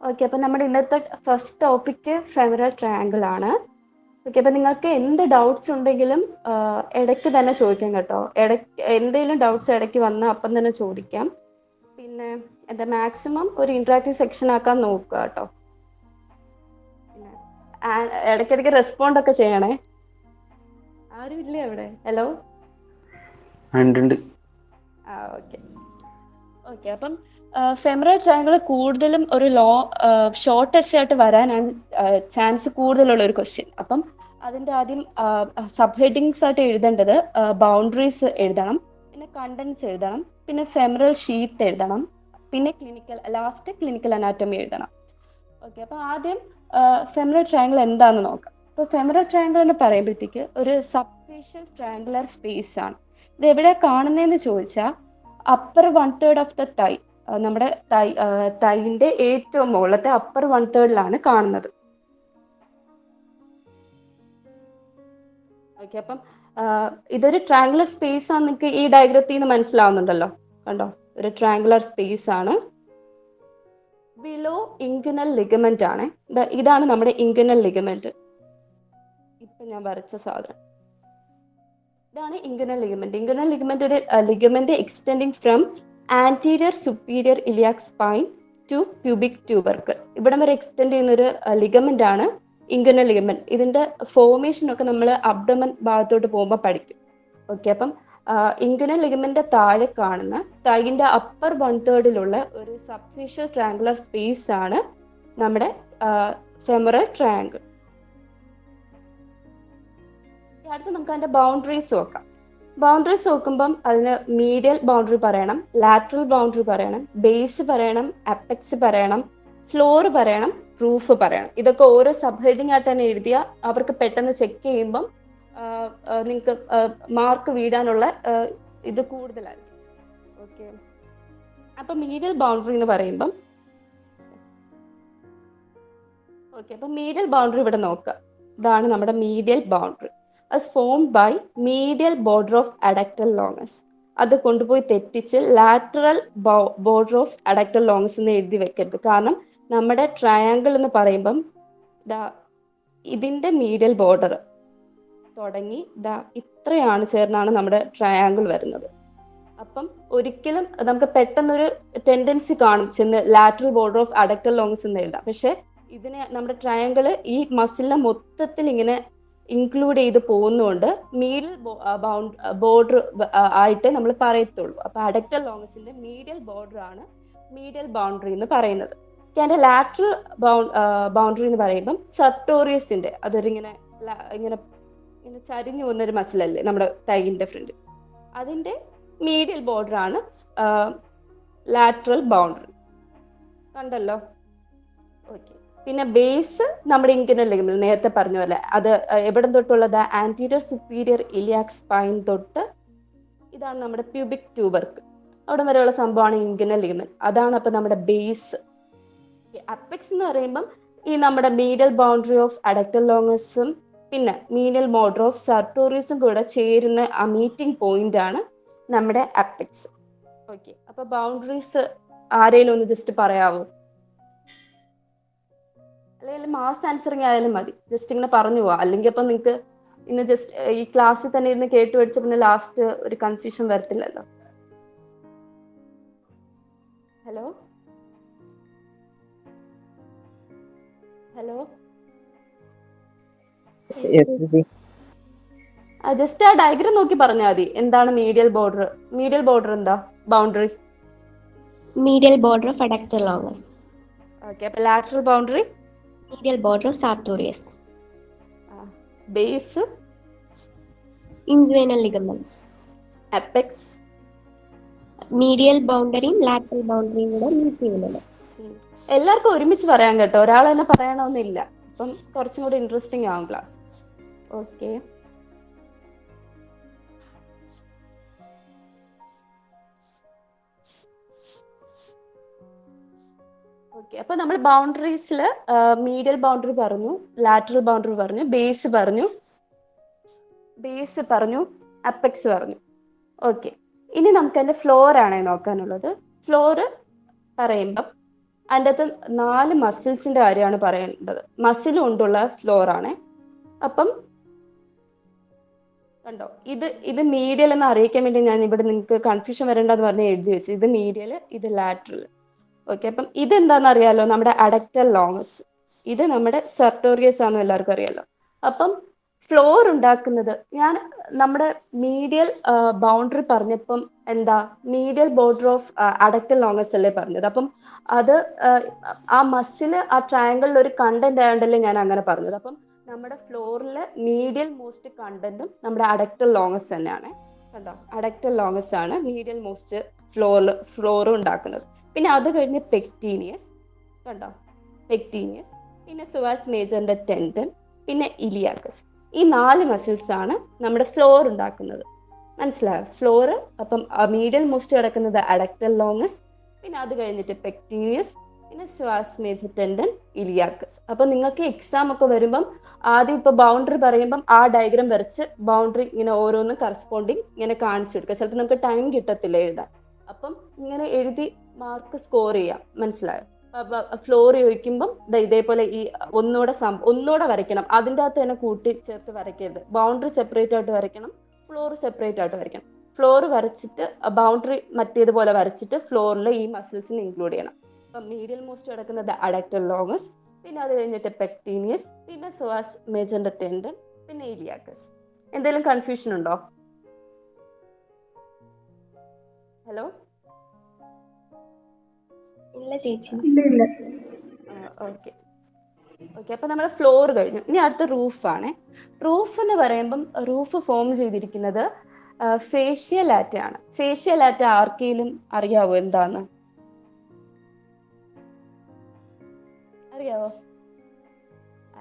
Okay, അപ്പം നമ്മുടെ ഇന്നത്തെ ഫസ്റ്റ് ടോപ്പിക്ക് ഫെമറൽ ട്രയാങ്കിൾ ആണ്. ഓക്കെ, അപ്പം നിങ്ങൾക്ക് എന്ത് ഡൗട്ട്സ് ഉണ്ടെങ്കിലും ഇടയ്ക്ക് തന്നെ ചോദിക്കാം കേട്ടോ. ഇടയ്ക്ക് എന്തെങ്കിലും ഡൗട്ട്സ് ഇടയ്ക്ക് വന്നാൽ അപ്പം തന്നെ ചോദിക്കാം. പിന്നെ എന്താ മാക്സിമം ഒരു ഇൻട്രാക്റ്റീവ് സെക്ഷൻ ആക്കാൻ നോക്കുക കേട്ടോ. പിന്നെ ഇടയ്ക്കിടയ്ക്ക് റെസ്പോണ്ട് ഒക്കെ ചെയ്യണേ. ആരും ഇല്ലേ അവിടെ? ഹലോ. Okay okay. അപ്പം ഫെമറൽ ട്രയാങ്കിൾ കൂടുതലും ഒരു ഷോർട്ട് എസ്സേ ആയിട്ട് വരാനാണ് ചാൻസ് കൂടുതലുള്ള ഒരു ക്വസ്റ്റ്യൻ. അപ്പം അതിൻ്റെ ആദ്യം സബ് ഹെഡിങ്സ് ആയിട്ട് എഴുതേണ്ടത് ബൗണ്ടറീസ് എഴുതണം, പിന്നെ കണ്ടൻസ് എഴുതണം, പിന്നെ ഫെമറൽ ഷീത്ത് എഴുതണം, പിന്നെ ലാസ്റ്റ് ക്ലിനിക്കൽ അനാറ്റമി എഴുതണം. ഓക്കെ, അപ്പോൾ ആദ്യം ഫെമറൽ ട്രയാങ്കിൾ എന്താണെന്ന് നോക്കാം. അപ്പോൾ ഫെമറൽ ട്രയാങ്കിൾ എന്ന് പറയുമ്പോഴത്തേക്ക് ഒരു സബ്ഫേഷ്യൽ ട്രയാങ്കുലർ സ്പേസ് ആണ്. ഇത് എവിടെ കാണുന്നതെന്ന് ചോദിച്ചാൽ അപ്പർ 1/3 ഓഫ് ദ തൈ, നമ്മുടെ തൈൻ്റെ ഏറ്റവും മുകളിലത്തെ അപ്പർ 1/3 കാണുന്നത്. ഓക്കെ, അപ്പം ഇതൊരു ട്രയാങ്കുലർ സ്പേസ് ആണ്. നിങ്ങൾക്ക് ഈ ഡയഗ്രത്തിൽ നിന്ന് മനസ്സിലാവുന്നുണ്ടല്ലോ, കണ്ടോ? ഒരു ട്രയാങ്കുലർ സ്പേസ് ആണ്. ബിലോ ഇൻഗ്വിനൽ ലിഗമെന്റ് ആണ്. ഇതാണ് നമ്മുടെ ഇൻഗ്വിനൽ ലിഗമെന്റ്. ഇപ്പൊ ഞാൻ വരച്ച സാധനം ഇതാണ് ഇൻഗ്വിനൽ ലിഗമെന്റ്. ഇൻഗ്വിനൽ ലിഗമെന്റ് ഒരു ligament extending from anterior superior iliac spine to pubic tubercle. ഇവിടം വരെ എക്സ്റ്റെൻഡ് ചെയ്യുന്ന ഒരു ലിഗമെന്റ് ആണ് ഇൻഗ്വിനൽ ലിഗമെന്റ്. ഇതിന്റെ ഫോർമേഷൻ ഒക്കെ നമ്മൾ അബ്ഡമൻ ഭാഗത്തോട്ട് പോകുമ്പോൾ പഠിക്കും. ഓക്കെ, അപ്പം ഇൻഗ്വിനൽ ലിഗമെന്റ് താഴെ കാണുന്ന തൈന്റെ അപ്പർ 1/3 ഒരു സബ്ഫേഷ്യൽ ട്രയാങ്കുലർ സ്പേസ് ആണ് നമ്മുടെ ഫെമറൽ ട്രയാങ്കിൾ. അടുത്ത് നമുക്ക് അതിന്റെ ബൗണ്ടറീസ് നോക്കാം. ബൗണ്ടറീസ് നോക്കുമ്പം അതിന് മീഡിയൽ ബൗണ്ടറി പറയണം, ലാറ്ററൽ ബൗണ്ടറി പറയണം, ബേസ് പറയണം, അപ്പെക്സ് പറയണം, ഫ്ലോർ പറയണം, റൂഫ് പറയണം. ഇതൊക്കെ ഓരോ സബ് ഹെഡിങ് ആയിട്ട് തന്നെ എഴുതിയാൽ അവർക്ക് പെട്ടെന്ന് ചെക്ക് ചെയ്യുമ്പം നിങ്ങൾക്ക് മാർക്ക് വീഴാനുള്ള ഇത് കൂടുതലായിരിക്കും. ഓക്കെ, അപ്പം മീഡിയൽ ബൗണ്ടറി എന്ന് പറയുമ്പം മീഡിയൽ ബൗണ്ടറി ഇവിടെ നോക്കുക. ഇതാണ് നമ്മുടെ മീഡിയൽ boundary. as formed by medial border of adductor longus. അത് കൊണ്ടുപോയി തെറ്റിച്ച് ലാറ്ററൽ ബോർഡർ ഓഫ് അഡക്ടൽ ലോങ്സ് എന്ന് എഴുതി വെക്കരുത്. കാരണം നമ്മുടെ ട്രയാങ്കിൾ എന്ന് പറയുമ്പം ഇതിന്റെ മീഡിയൽ ബോർഡർ തുടങ്ങി ഇത്രയാണ് ചേർന്നാണ് നമ്മുടെ ട്രയാങ്കിൾ വരുന്നത്. അപ്പം ഒരിക്കലും നമുക്ക് പെട്ടെന്നൊരു ടെൻഡൻസി കാണും ചെന്ന് ലാറ്ററൽ ബോർഡർ ഓഫ് അഡക്ടൽ ലോങ്സ് എന്ന് എഴുതാം. പക്ഷെ ഇതിനെ നമ്മുടെ ട്രയാങ്കിള് ഈ മസിലിനെ മൊത്തത്തിൽ ഇങ്ങനെ ഇൻക്ലൂഡ് ചെയ്ത് പോകുന്നതുകൊണ്ട് മീഡിയൽ ബോർഡർ ആയിട്ട് നമ്മൾ പറയത്തുള്ളൂ. അപ്പൊ അഡക്ടൽ ലോങ്സിന്റെ മീഡിയൽ ബോർഡർ ആണ് മീഡിയൽ ബൗണ്ടറി എന്ന് പറയുന്നത്. അതിന്റെ ലാറ്ററൽ ബൗണ്ടറി എന്ന് പറയുമ്പം സർട്ടോറിയസിന്റെ അതൊരിങ്ങനെ ഇങ്ങനെ ഇങ്ങനെ ചരിഞ്ഞു പോകുന്നൊരു മസിലല്ലേ നമ്മുടെ തൈന്റെ ഫ്രണ്ട്, അതിന്റെ മീഡിയൽ ബോർഡർ ആണ് ലാറ്ററൽ ബൗണ്ടറി. കണ്ടല്ലോ? ഓക്കെ, പിന്നെ ബേസ് നമ്മുടെ ഇൻഗ്വിനൽ ലിഗമെന്റ് നേരത്തെ പറഞ്ഞ പോലെ അത് എവിടെ തൊട്ടുള്ളത്? ആന്റീരിയർ സുപ്പീരിയർ ഇലിയാക് സ്പൈൻ തൊട്ട് ഇതാണ് നമ്മുടെ പ്യൂബിക് ട്യൂബർക്ക്, അവിടെ വരെയുള്ള സംഭവമാണ് ഇൻഗ്വിനൽ ലിഗമെന്റ്. അതാണ് അപ്പൊ നമ്മുടെ ബേസ്. അപ്പെക്സ് എന്ന് പറയുമ്പം ഈ നമ്മുടെ മീഡിയൽ ബൗണ്ടറി ഓഫ് അഡക്ടൽ ലോങ്ങസും പിന്നെ മീഡിയൽ ബോർഡർ ഓഫ് സർട്ടോറിയസും കൂടെ ചേരുന്ന ആ മീറ്റിംഗ് പോയിന്റ് ആണ് നമ്മുടെ അപ്പെക്സ്. ഓക്കെ, അപ്പൊ ബൗണ്ടറീസ് ആരെങ്കിലും ഒന്ന് ജസ്റ്റ് പറയാവോ? അല്ലെങ്കിൽ മാസ് ആൻസറിങ് ആയാലും മതി, ജസ്റ്റ് ഇങ്ങനെ പറഞ്ഞു പോവാ. അല്ലെങ്കിൽ അപ്പൊ നിങ്ങൾക്ക് ഇന്ന് ജസ്റ്റ് ഈ ക്ലാസ്സിൽ തന്നെ ഇരുന്ന് കേട്ട് പഠിച്ച പിന്നെ ലാസ്റ്റ് ഒരു കൺഫ്യൂഷൻ വരത്തില്ലല്ലോ. ഹലോ ഹലോ, ജസ്റ്റ് ആ ഡയഗ്രം നോക്കി പറഞ്ഞാൽ മതി. എന്താണ് മീഡിയൽ ബോർഡർ? മീഡിയൽ ബോർഡർ എന്താ? Boundary medial border of adductor longus. Okay, അപ്പൊ lateral boundary medial border of sartorius. Base inguinal ligament. Apex medial ബൗണ്ടറിയും lateral ബൗണ്ടറിയും കൂടെ മീറ്റ് ചെയ്യുന്നത്. എല്ലാവർക്കും ഒരുമിച്ച് പറയാൻ കേട്ടോ, ഒരാൾ തന്നെ പറയണമെന്നില്ല. അപ്പം കുറച്ചും കൂടി ഇൻട്രസ്റ്റിംഗ് ആവും ക്ലാസ്. Okay, okay. അപ്പൊ നമ്മൾ ബൗണ്ടറീസിൽ മീഡിയൽ ബൗണ്ടറി പറഞ്ഞു, ലാറ്ററൽ ബൗണ്ടറി പറഞ്ഞു, ബേസ് പറഞ്ഞു, അപ്പെക്സ് പറഞ്ഞു. ഓക്കെ, ഇനി നമുക്ക് അതിന്റെ ഫ്ലോർ ആണ് നോക്കാനുള്ളത്. ഫ്ലോർ പറയുമ്പം അതിൻ്റെ അകത്ത് 4 മസിൽസിന്റെ കാര്യമാണ് പറയേണ്ടത്. മസിൽ കൊണ്ടുള്ള ഫ്ലോർ ആണ്. അപ്പം കണ്ടോ, ഇത് മീഡിയൽ എന്ന് അറിയിക്കാൻ വേണ്ടി ഞാൻ ഇവിടെ നിങ്ങൾക്ക് കൺഫ്യൂഷൻ വരണ്ടെന്ന് പറഞ്ഞ് എഴുതി വെച്ചു. ഇത് മീഡിയൽ, ഇത് ലാറ്ററൽ. ഓക്കെ, അപ്പം ഇതെന്താണെന്ന് അറിയാലോ, നമ്മുടെ അഡക്ടൽ ലോങ്ങസ്. ഇത് നമ്മുടെ സർട്ടോറിയസ് ആണെന്ന് എല്ലാവർക്കും അറിയാലോ. അപ്പം ഫ്ലോർ ഉണ്ടാക്കുന്നത് നമ്മുടെ മീഡിയൽ ബൗണ്ടറി പറഞ്ഞപ്പം എന്താ, മീഡിയൽ ബോർഡർ ഓഫ് അഡക്ടൽ ലോങ്ങസ് അല്ലേ പറഞ്ഞത്. അപ്പം അത് ആ മസിൽ ആ ട്രയാങ്കിളിൽ ഒരു കണ്ടന്റ് ആയതുകൊണ്ടല്ലേ ഞാൻ അങ്ങനെ പറഞ്ഞത്. അപ്പം നമ്മുടെ ഫ്ലോറിൽ മീഡിയൽ മോസ്റ്റ് കണ്ടന്റും നമ്മുടെ അഡക്ടൽ ലോങ്ങസ് തന്നെയാണ്. കണ്ടോ, അഡക്ടൽ ലോങ്ങസ് ആണ് മീഡിയൽ മോസ്റ്റ് ഫ്ലോറും ഉണ്ടാക്കുന്നത്. പിന്നെ അത് കഴിഞ്ഞ് പെക്ടീനിയസ്, കണ്ടോ പെക്ടീനിയസ്, പിന്നെ സുവാസ് മേജറിന്റെ ടെൻഡൻ, പിന്നെ ഇലിയാക്കസ്. ഈ 4 മസിൽസ് ആണ് നമ്മുടെ ഫ്ലോർ ഉണ്ടാക്കുന്നത്. മനസ്സിലായോ? ഫ്ലോർ അപ്പം മീഡിയൽ മോസ്റ്റ് കിടക്കുന്നത് അഡക്ടൽ ലോങ്ങസ്, പിന്നെ അത് കഴിഞ്ഞിട്ട് പെക്ടീനിയസ്, പിന്നെ സുവാസ് മേജർ ടെൻഡൻ, ഇലിയാക്കസ്. അപ്പം നിങ്ങൾക്ക് എക്സാം ഒക്കെ വരുമ്പം ആദ്യം ഇപ്പൊ ബൗണ്ടറി പറയുമ്പം ആ ഡയഗ്രാം വരച്ച് ബൗണ്ടറി ഇങ്ങനെ ഓരോന്നും കറസ്പോണ്ടിങ് ഇങ്ങനെ കാണിച്ചു കൊടുക്കുക. ചിലപ്പോൾ നമുക്ക് ടൈം കിട്ടത്തില്ല എഴുതാൻ. അപ്പം ഇങ്ങനെ എഴുതി മാർക്ക് സ്കോർ ചെയ്യാം. മനസ്സിലായോ? ഫ്ലോർ ചോദിക്കുമ്പം ഇതേപോലെ ഈ ഒന്നുകൂടെ വരയ്ക്കണം. അതിൻ്റെ അകത്ത് തന്നെ കൂട്ടി ചേർത്ത് വരയ്ക്കരുത്. ബൗണ്ടറി സെപ്പറേറ്റ് ആയിട്ട് വരയ്ക്കണം, ഫ്ലോർ സെപ്പറേറ്റ് ആയിട്ട് വരയ്ക്കണം. ഫ്ലോർ വരച്ചിട്ട് ബൗണ്ടറി മറ്റേതുപോലെ വരച്ചിട്ട് ഫ്ലോറിൽ ഈ മസിൽസിന് ഇൻക്ലൂഡ് ചെയ്യണം. അപ്പം മീഡിയൽ മോസ്റ്റ് കിടക്കുന്നത് അഡക്ടൽ ലോങ്ങസ്, പിന്നെ അത് കഴിഞ്ഞിട്ട് പെക്ടീനിയസ്, പിന്നെ സുവാസ് മേജറിന്റെ ടെൻഡൻ, പിന്നെ ഇലിയാക്കസ്. എന്തെങ്കിലും കൺഫ്യൂഷൻ ഉണ്ടോ? ഹലോ? ഇല്ല ചേച്ചി. ഓക്കെ ഓക്കെ, അപ്പൊ നമ്മുടെ ഫ്ലോർ കഴിഞ്ഞു. ഇനി അടുത്ത റൂഫാണ്. റൂഫ് എന്ന് പറയുമ്പം റൂഫ് ഫോം ചെയ്തിരിക്കുന്നത് ഫേഷ്യൽ ലാറ്റ ആണ്. ഫേഷ്യൽ ലാറ്റ ആർക്കെങ്കിലും അറിയാവോ എന്താന്ന്? അറിയാവോ?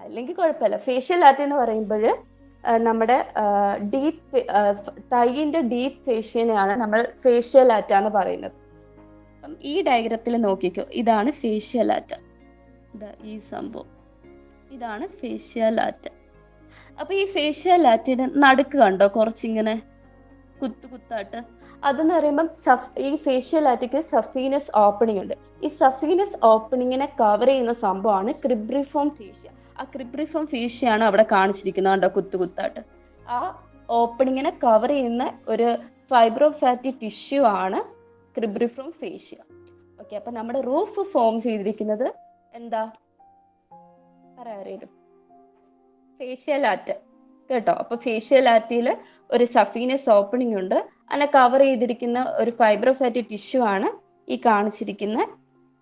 അല്ലെങ്കിൽ കുഴപ്പമില്ല. ഫേഷ്യൽ ലാറ്റ എന്ന് പറയുമ്പോൾ നമ്മുടെ ഡീപ്പ് തൈയിന്റെ ഡീപ്പ് ഫേഷ്യനെയാണ് നമ്മൾ ഫേഷ്യൽ ലാറ്റ എന്ന് പറയുന്നത്. അപ്പം ഈ ഡയഗ്രത്തിൽ നോക്കിക്കോ, ഇതാണ് ഫേഷ്യൽ ലാറ്റ. ഈ സംഭവം ഇതാണ് ഫേഷ്യൽ ലാറ്റ. അപ്പൊ ഈ ഫേഷ്യൽ ലാറ്റയുടെ നടുക്ക് കണ്ടോ കുറച്ചിങ്ങനെ കുത്തായിട്ട്? അതെന്ന് പറയുമ്പം ഈ ഫേഷ്യൽ ലാറ്റയ്ക്ക് സഫീനസ് ഓപ്പണിംഗ് ഉണ്ട്. ഈ സഫീനസ് ഓപ്പണിങ്ങിനെ കവർ ചെയ്യുന്ന സംഭവമാണ് ക്രിബ്രിഫോം ഫേഷ്യ. ആ ക്രിബ്രിഫോം ഫേഷ്യയാണ് അവിടെ കാണിച്ചിരിക്കുന്നത്, കണ്ടോ കുത്തായിട്ട്. ആ ഓപ്പണിങ്ങിനെ കവർ ചെയ്യുന്ന ഒരു ഫൈബ്രോഫാറ്റി ടിഷ്യൂ ആണ് ക്രിബ്രിഫോം ഫേഷ്യ. ഓക്കെ, അപ്പൊ നമ്മുടെ റൂഫ് ഫോം ചെയ്തിരിക്കുന്നത് എന്താ പറയാറിയും? ഫേഷ്യൽ ലാറ്റ, കേട്ടോ. അപ്പൊ ഫേഷ്യൽ ലാറ്റയിൽ ഒരു സഫീനസ് ഓപ്പണിംഗ് ഉണ്ട്. അതിനെ കവർ ചെയ്തിരിക്കുന്ന ഒരു ഫൈബ്രോഫാറ്റി ടിഷ്യൂ ആണ് ഈ കാണിച്ചിരിക്കുന്ന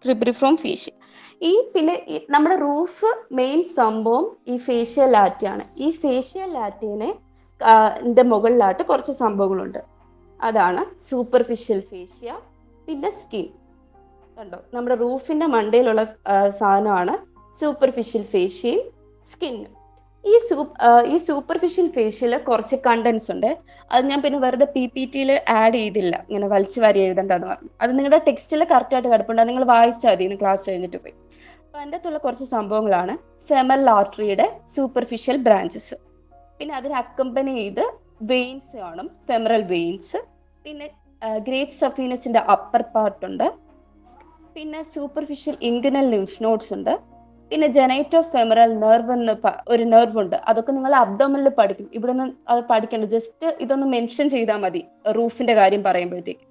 ക്രിബ്രിഫോം ഫേഷ്യ. പിന്നെ നമ്മുടെ റൂഫ് മെയിൻ സംഭവം ഈ ഫേഷ്യൽ ലാറ്റയാണ്. ഈ ഫേഷ്യൽ ലാറ്റേനെ മുകളിലായിട്ട് കുറച്ച് സംഭവങ്ങളുണ്ട്. അതാണ് സൂപ്പർഫിഷ്യൽ ഫേഷ്യ, പിന്നെ സ്കിൻ. കണ്ടോ, നമ്മുടെ റൂഫിന്റെ മണ്ടയിലുള്ള സാധനമാണ് സൂപ്പർഫിഷ്യൽ ഫേഷ്യയും സ്കിന്നും. ഈ സൂപ്പർഫിഷ്യൽ ഫേഷ്യൽ കുറച്ച് കണ്ടന്റ്സ് ഉണ്ട്. അത് ഞാൻ പിന്നെ വെറുതെ PPT-യിൽ ആഡ് ചെയ്തില്ല, ഇങ്ങനെ വലിച്ചു വാരി എഴുതണ്ടെന്ന് പറഞ്ഞു. അത് നിങ്ങളുടെ ടെക്സ്റ്റിൽ കറക്റ്റായിട്ട് കിടപ്പുണ്ട്, നിങ്ങൾ വായിച്ചാൽ മതി ഇന്ന് ക്ലാസ് കഴിഞ്ഞിട്ട് പോയി. അപ്പം അതിൻ്റെ അകത്തുള്ള കുറച്ച് സംഭവങ്ങളാണ് ഫെമറൽ ആർട്ടറിയുടെ സൂപ്പർഫിഷ്യൽ ബ്രാഞ്ചസ്, പിന്നെ അതിന് അക്കമ്പനി ചെയ്ത് വെയിൻസ് കാണും, ഫെമറൽ വെയിൻസ്, പിന്നെ ഗ്രേറ്റ് സഫീനസിന്റെ അപ്പർ പാർട്ട് ഉണ്ട്, പിന്നെ സൂപ്പർഫിഷ്യൽ ഇൻഗുനൽ ലിംഫ് നോഡ്സ് ഉണ്ട്, പിന്നെ ജനൈറ്റോ ഫെമറൽ നെർവ് എന്ന് ഒരു നെർവ് ഉണ്ട്. അതൊക്കെ നിങ്ങൾ അബ്ഡോമിനിൽ പഠിക്കും. ഇവിടെ നിന്ന് അത് പഠിക്കണ്ട, ജസ്റ്റ് ഇതൊന്ന് മെൻഷൻ ചെയ്താൽ മതി റൂഫിന്റെ കാര്യം പറയുമ്പോഴത്തേക്ക്.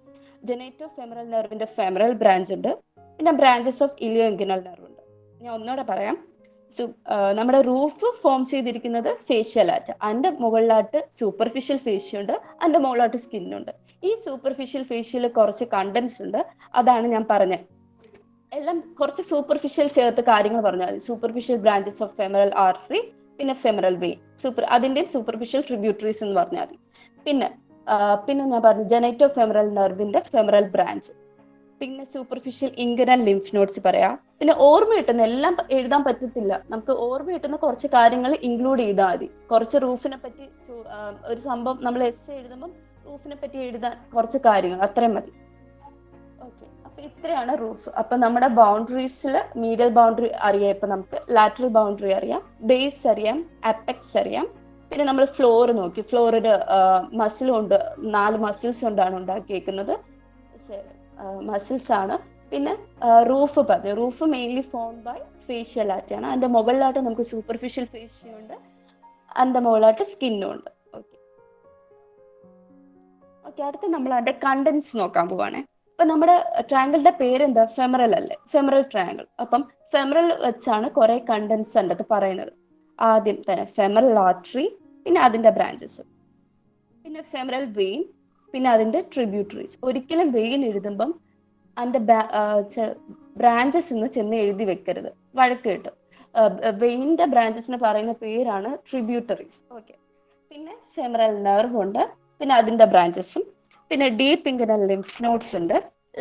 ജനൈറ്റോ ഫെമറൽ നെർവിന്റെ ഫെമറൽ ബ്രാഞ്ച് ഉണ്ട്, പിന്നെ ബ്രാഞ്ചസ് ഓഫ് ഇലിയോ ഇൻഗുനൽ നെർവ് ഉണ്ട്. ഞാൻ ഒന്നുകൂടെ പറയാം. നമ്മുടെ റൂഫ് ഫോം ചെയ്തിരിക്കുന്നത് ഫേഷ്യൽ ലാറ്റ, അതിന്റെ മുകളിലായിട്ട് സൂപ്പർഫിഷ്യൽ ഫേഷ്യ ഉണ്ട്, അതിന്റെ മുകളിലായിട്ട് സ്കിന്നുണ്ട്. ഈ സൂപ്പർഫിഷ്യൽ ഫേഷ്യയിൽ കുറച്ച് കണ്ടന്റ്സ് ഉണ്ട്, അതാണ് ഞാൻ പറഞ്ഞത്. എല്ലാം കുറച്ച് സൂപ്പർഫിഷ്യൽ ചേർത്ത് കാര്യങ്ങൾ പറഞ്ഞാൽ മതി. Superficial branches of femoral artery, പിന്നെ ഫെമറൽ വെയിൻ, അതിന്റെയും സൂപ്പർഫിഷ്യൽ ട്രിബ്യൂട്ടറീസ് എന്ന് പറഞ്ഞാൽ മതി. പിന്നെ ഞാൻ പറഞ്ഞു ജനൈറ്റോ ഫെമറൽ നെർവിന്റെ ഫെമറൽ ബ്രാഞ്ച്, പിന്നെ സൂപ്പർഫിഷ്യൽ ഇൻഗുനൽ ലിംഫ് നോഡ്സ് പറയാം. പിന്നെ ഓർമ്മ കിട്ടുന്ന എല്ലാം എഴുതാൻ പറ്റത്തില്ല, നമുക്ക് ഓർമ്മ കിട്ടുന്ന കുറച്ച് കാര്യങ്ങൾ ഇൻക്ലൂഡ് ചെയ്താൽ മതി. കുറച്ച് റൂഫിനെ പറ്റി ഒരു സംഭവം നമ്മൾ എസ് എഴുതുമ്പം റൂഫിനെ പറ്റി എഴുതാൻ കുറച്ച് കാര്യങ്ങൾ അത്രയും മതി. ഓക്കെ, അപ്പൊ ഇത്രയാണ് റൂഫ്. അപ്പൊ നമ്മുടെ ബൗണ്ടറീസിൽ മീഡിയൽ ബൗണ്ടറി അറിയാം, ഇപ്പൊ നമുക്ക് ലാറ്ററൽ ബൗണ്ടറി അറിയാം, ബേസ് അറിയാം, അപ്പെക്സ് അറിയാം. പിന്നെ നമ്മൾ ഫ്ലോർ നോക്കി, ഫ്ലോർ ഒരു മസിൽ കൊണ്ട് 4 മസിൽസ് കൊണ്ടാണ് ഉണ്ടാക്കിയേക്കുന്നത്. മസിൽസ് ആണ്. പിന്നെ റൂഫ് പറഞ്ഞു, roof mainly form by facial ആറ്റാണ്. അതിൻ്റെ മുകളിലായിട്ട് നമുക്ക് സൂപ്പർഫിഷ്യൽ ഫേഷ്യയുണ്ട്, അതിൻ്റെ മുകളിലായിട്ട് സ്കിന്നും ഉണ്ട്. ഓക്കെ ഓക്കെ അടുത്ത് നമ്മൾ അതിൻ്റെ കണ്ടൻസ് നോക്കാൻ പോവാണേ. അപ്പം നമ്മുടെ ട്രയാങ്കിളിൻ്റെ പേരെന്താ? ഫെമറൽ അല്ലേ, ഫെമറൽ ട്രയാങ്കിൾ. അപ്പം ഫെമറൽ വെച്ചാണ് കുറേ കണ്ടൻസ് എൻ്റെ അത് പറയുന്നത്. ആദ്യം തന്നെ ഫെമറൽ ആർട്ടറി, പിന്നെ അതിൻ്റെ ബ്രാഞ്ചസ്, പിന്നെ ഫെമറൽ വെയിൻ, പിന്നെ അതിൻ്റെ ട്രിബ്യൂട്ടറീസ്. ഒരിക്കലും വെയിൻ എഴുതുമ്പം അതിൻ്റെ ബ്രാഞ്ചസ് എന്ന് ചെന്ന് എഴുതി വെക്കരുത്, വഴക്ക് കിട്ടും. വെയിൻ്റെ ബ്രാഞ്ചസിന് പറയുന്ന പേരാണ് ട്രിബ്യൂട്ടറീസ്. ഓക്കെ പിന്നെ ഫെമറൽ നെർവ് ഉണ്ട്, പിന്നെ അതിൻ്റെ ബ്രാഞ്ചസും, പിന്നെ ഡീപ്പ് ഇൻഗുനൽ ലിംഫ് നോഡ്സ് ഉണ്ട്,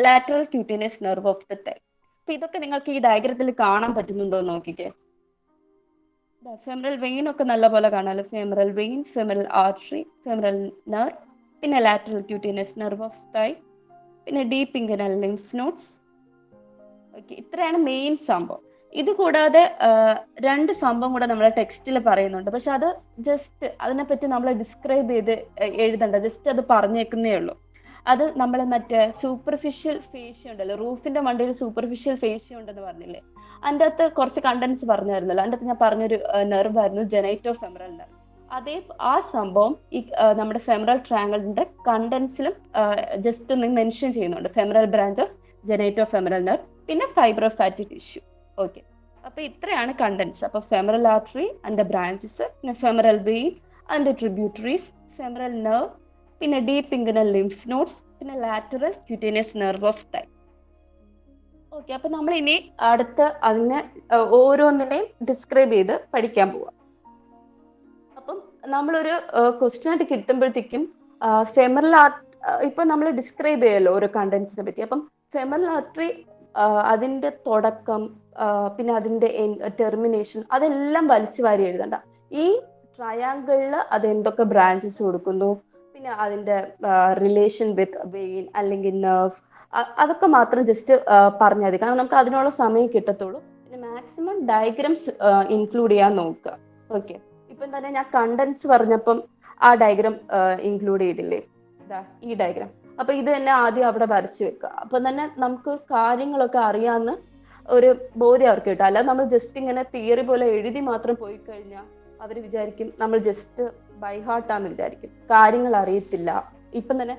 lateral cutaneous nerve of the തൈ. അപ്പൊ ഇതൊക്കെ നിങ്ങൾക്ക് ഈ ഡയഗ്രത്തിൽ കാണാൻ പറ്റുന്നുണ്ടോ എന്ന് നോക്കിക്കേ. ഫെമറൽ വെയിൻ ഒക്കെ നല്ലപോലെ കാണാമല്ലോ. Femoral vein, femoral artery, femoral nerve, പിന്നെ lateral cutaneous nerve of thigh, പിന്നെ deep inguinal lymph nodes. Okay ഇത്രയാണ് മെയിൻ സംഭവം. ഇത് കൂടാതെ രണ്ട് സംഭവം കൂടെ നമ്മുടെ ടെക്സ്റ്റിൽ പറയുന്നുണ്ട്, പക്ഷെ അത് ജസ്റ്റ് അതിനെപ്പറ്റി നമ്മൾ ഡിസ്ക്രൈബ് ചെയ്ത് എഴുതണ്ട, ജസ്റ്റ് അത് പറഞ്ഞേക്കുന്നേ ഉള്ളൂ. അത് നമ്മൾ മറ്റേ സൂപ്പർഫിഷ്യൽ ഫേഷ്യ ഉണ്ടല്ലോ, റൂഫിന്റെ മണ്ടയിൽ സൂപ്പർഫിഷ്യൽ ഫേഷ്യ ഉണ്ടെന്ന് പറഞ്ഞില്ലേ, അതിൻ്റെ അകത്ത് കുറച്ച് കണ്ടൻസ് പറഞ്ഞായിരുന്നല്ലോ. അതിൻ്റെ അകത്ത് ഞാൻ പറഞ്ഞൊരു നെർവ് ആയിരുന്നു ജെനൈറ്റോ ഫെമറൽ നെർവ്. അതേ ആ സംഭവം ഈ നമ്മുടെ ഫെമറൽ ട്രയാങ്കിളിന്റെ കണ്ടൻസിലും ജസ്റ്റ് ഒന്ന് മെൻഷൻ ചെയ്യുന്നുണ്ട്. Femoral branch of genito femoral nerve, പിന്നെ ഫൈബ്രോ ഫാറ്റി ടിഷ്യൂ. ഓക്കെ അപ്പൊ ഇത്രയാണ് കണ്ടൻസ്. അപ്പൊ ഫെമറൽ ആർട്ടറി അതിന്റെ ബ്രാഞ്ചസ്, പിന്നെ ഫെമറൽ വെയിൻ അതിന്റെ ട്രിബ്യൂട്ടറീസ്, ഫെമറൽ നെർവ്, പിന്നെ ഡീപ്പ് ഇൻഗുനൽ ലിംഫ് നോഡ്സ്, പിന്നെ lateral cutaneous nerve of thigh. Okay അപ്പൊ നമ്മൾ ഇനി അടുത്ത് അതിനെ ഓരോന്നിനെയും ഡിസ്ക്രൈബ് ചെയ്ത് പഠിക്കാൻ പോവാം. അപ്പം നമ്മളൊരു ക്വസ്റ്റ്യൻ ആയിട്ട് കിട്ടുമ്പോഴത്തേക്കും ഫെമറൽ ഇപ്പൊ നമ്മൾ ഡിസ്ക്രൈബ് ചെയ്യല്ലോ ഓരോ കണ്ടന്റ്സിനെ പറ്റി. അപ്പം ഫെമറൽ ആർട്ടറി അതിന്റെ തുടക്കം, പിന്നെ അതിന്റെ ടെർമിനേഷൻ, അതെല്ലാം വലിച്ചു വാരി എഴുതണ്ട. ഈ ട്രയാങ്കിളിൽ അത് എന്തൊക്കെ ബ്രാഞ്ചസ് കൊടുക്കുന്നു, പിന്നെ അതിന്റെ റിലേഷൻ വിത്ത് വെയിൻ അല്ലെങ്കിൽ നെർവ്, അതൊക്കെ മാത്രം ജസ്റ്റ് പറഞ്ഞാൽ മതി. കാരണം നമുക്ക് അതിനുള്ള സമയം കിട്ടത്തുള്ളൂ. പിന്നെ മാക്സിമം ഡയഗ്രംസ് ഇൻക്ലൂഡ് ചെയ്യാൻ നോക്കുക. ഓക്കെ ഇപ്പം തന്നെ ഞാൻ കണ്ടൻസ് പറഞ്ഞപ്പം ആ ഡയഗ്രാം ഇൻക്ലൂഡ് ചെയ്തില്ലേ, ഇതാ ഈ ഡയഗ്രാം. അപ്പൊ ഇത് തന്നെ ആദ്യം അവിടെ വരച്ചു വെക്കുക. അപ്പൊ തന്നെ നമുക്ക് കാര്യങ്ങളൊക്കെ അറിയാവുന്ന ഒരു ബോധ്യം അവർക്ക് കിട്ടും. അല്ലാതെ നമ്മൾ ജസ്റ്റ് ഇങ്ങനെ തിയറി പോലെ എഴുതി മാത്രം പോയി കഴിഞ്ഞാൽ അവർ വിചാരിക്കും നമ്മൾ ജസ്റ്റ് ബൈ ഹാർട്ടാന്ന് വിചാരിക്കും, കാര്യങ്ങൾ അറിയത്തില്ല. ഇപ്പം തന്നെ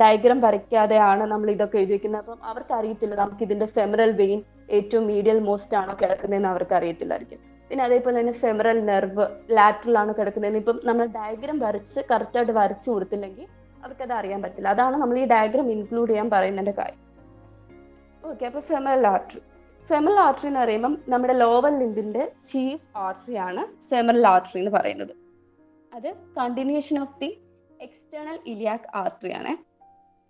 ഡയഗ്രാം വരയ്ക്കാതെയാണ് നമ്മൾ ഇതൊക്കെ എഴുതി വെക്കുന്നത്. അപ്പം അവർക്ക് അറിയത്തില്ല നമുക്ക് ഇതിന്റെ ഫെമറൽ വെയിൻ ഏറ്റവും മീഡിയൽ മോസ്റ്റ് ആണോ കിടക്കുന്നതെന്ന് അവർക്ക് അറിയത്തില്ലായിരിക്കും. പിന്നെ അതേപോലെ തന്നെ ഫെമറൽ നെർവ് ലാറ്ററൽ ആണ് കിടക്കുന്നതെന്ന് ഇപ്പം നമ്മൾ ഡയഗ്രാം വരച്ച് കറക്റ്റായിട്ട് വരച്ചു കൊടുത്തില്ലെങ്കിൽ അവർക്കത് അറിയാൻ പറ്റില്ല. അതാണ് നമ്മൾ ഈ ഡയഗ്രാം ഇൻക്ലൂഡ് ചെയ്യാൻ പറയുന്നതിന്റെ കാര്യം. ഓക്കെ അപ്പൊ ഫെമറൽ ആർട്ടറി എന്ന് പറയുമ്പം നമ്മുടെ ലോവർ ലിംബിന്റെ ചീഫ് ആർട്ടറി ആണ് ഫെമറൽ ആർട്ടറി എന്ന് പറയുന്നത്. അത് continuation of the external iliac artery ആണ്.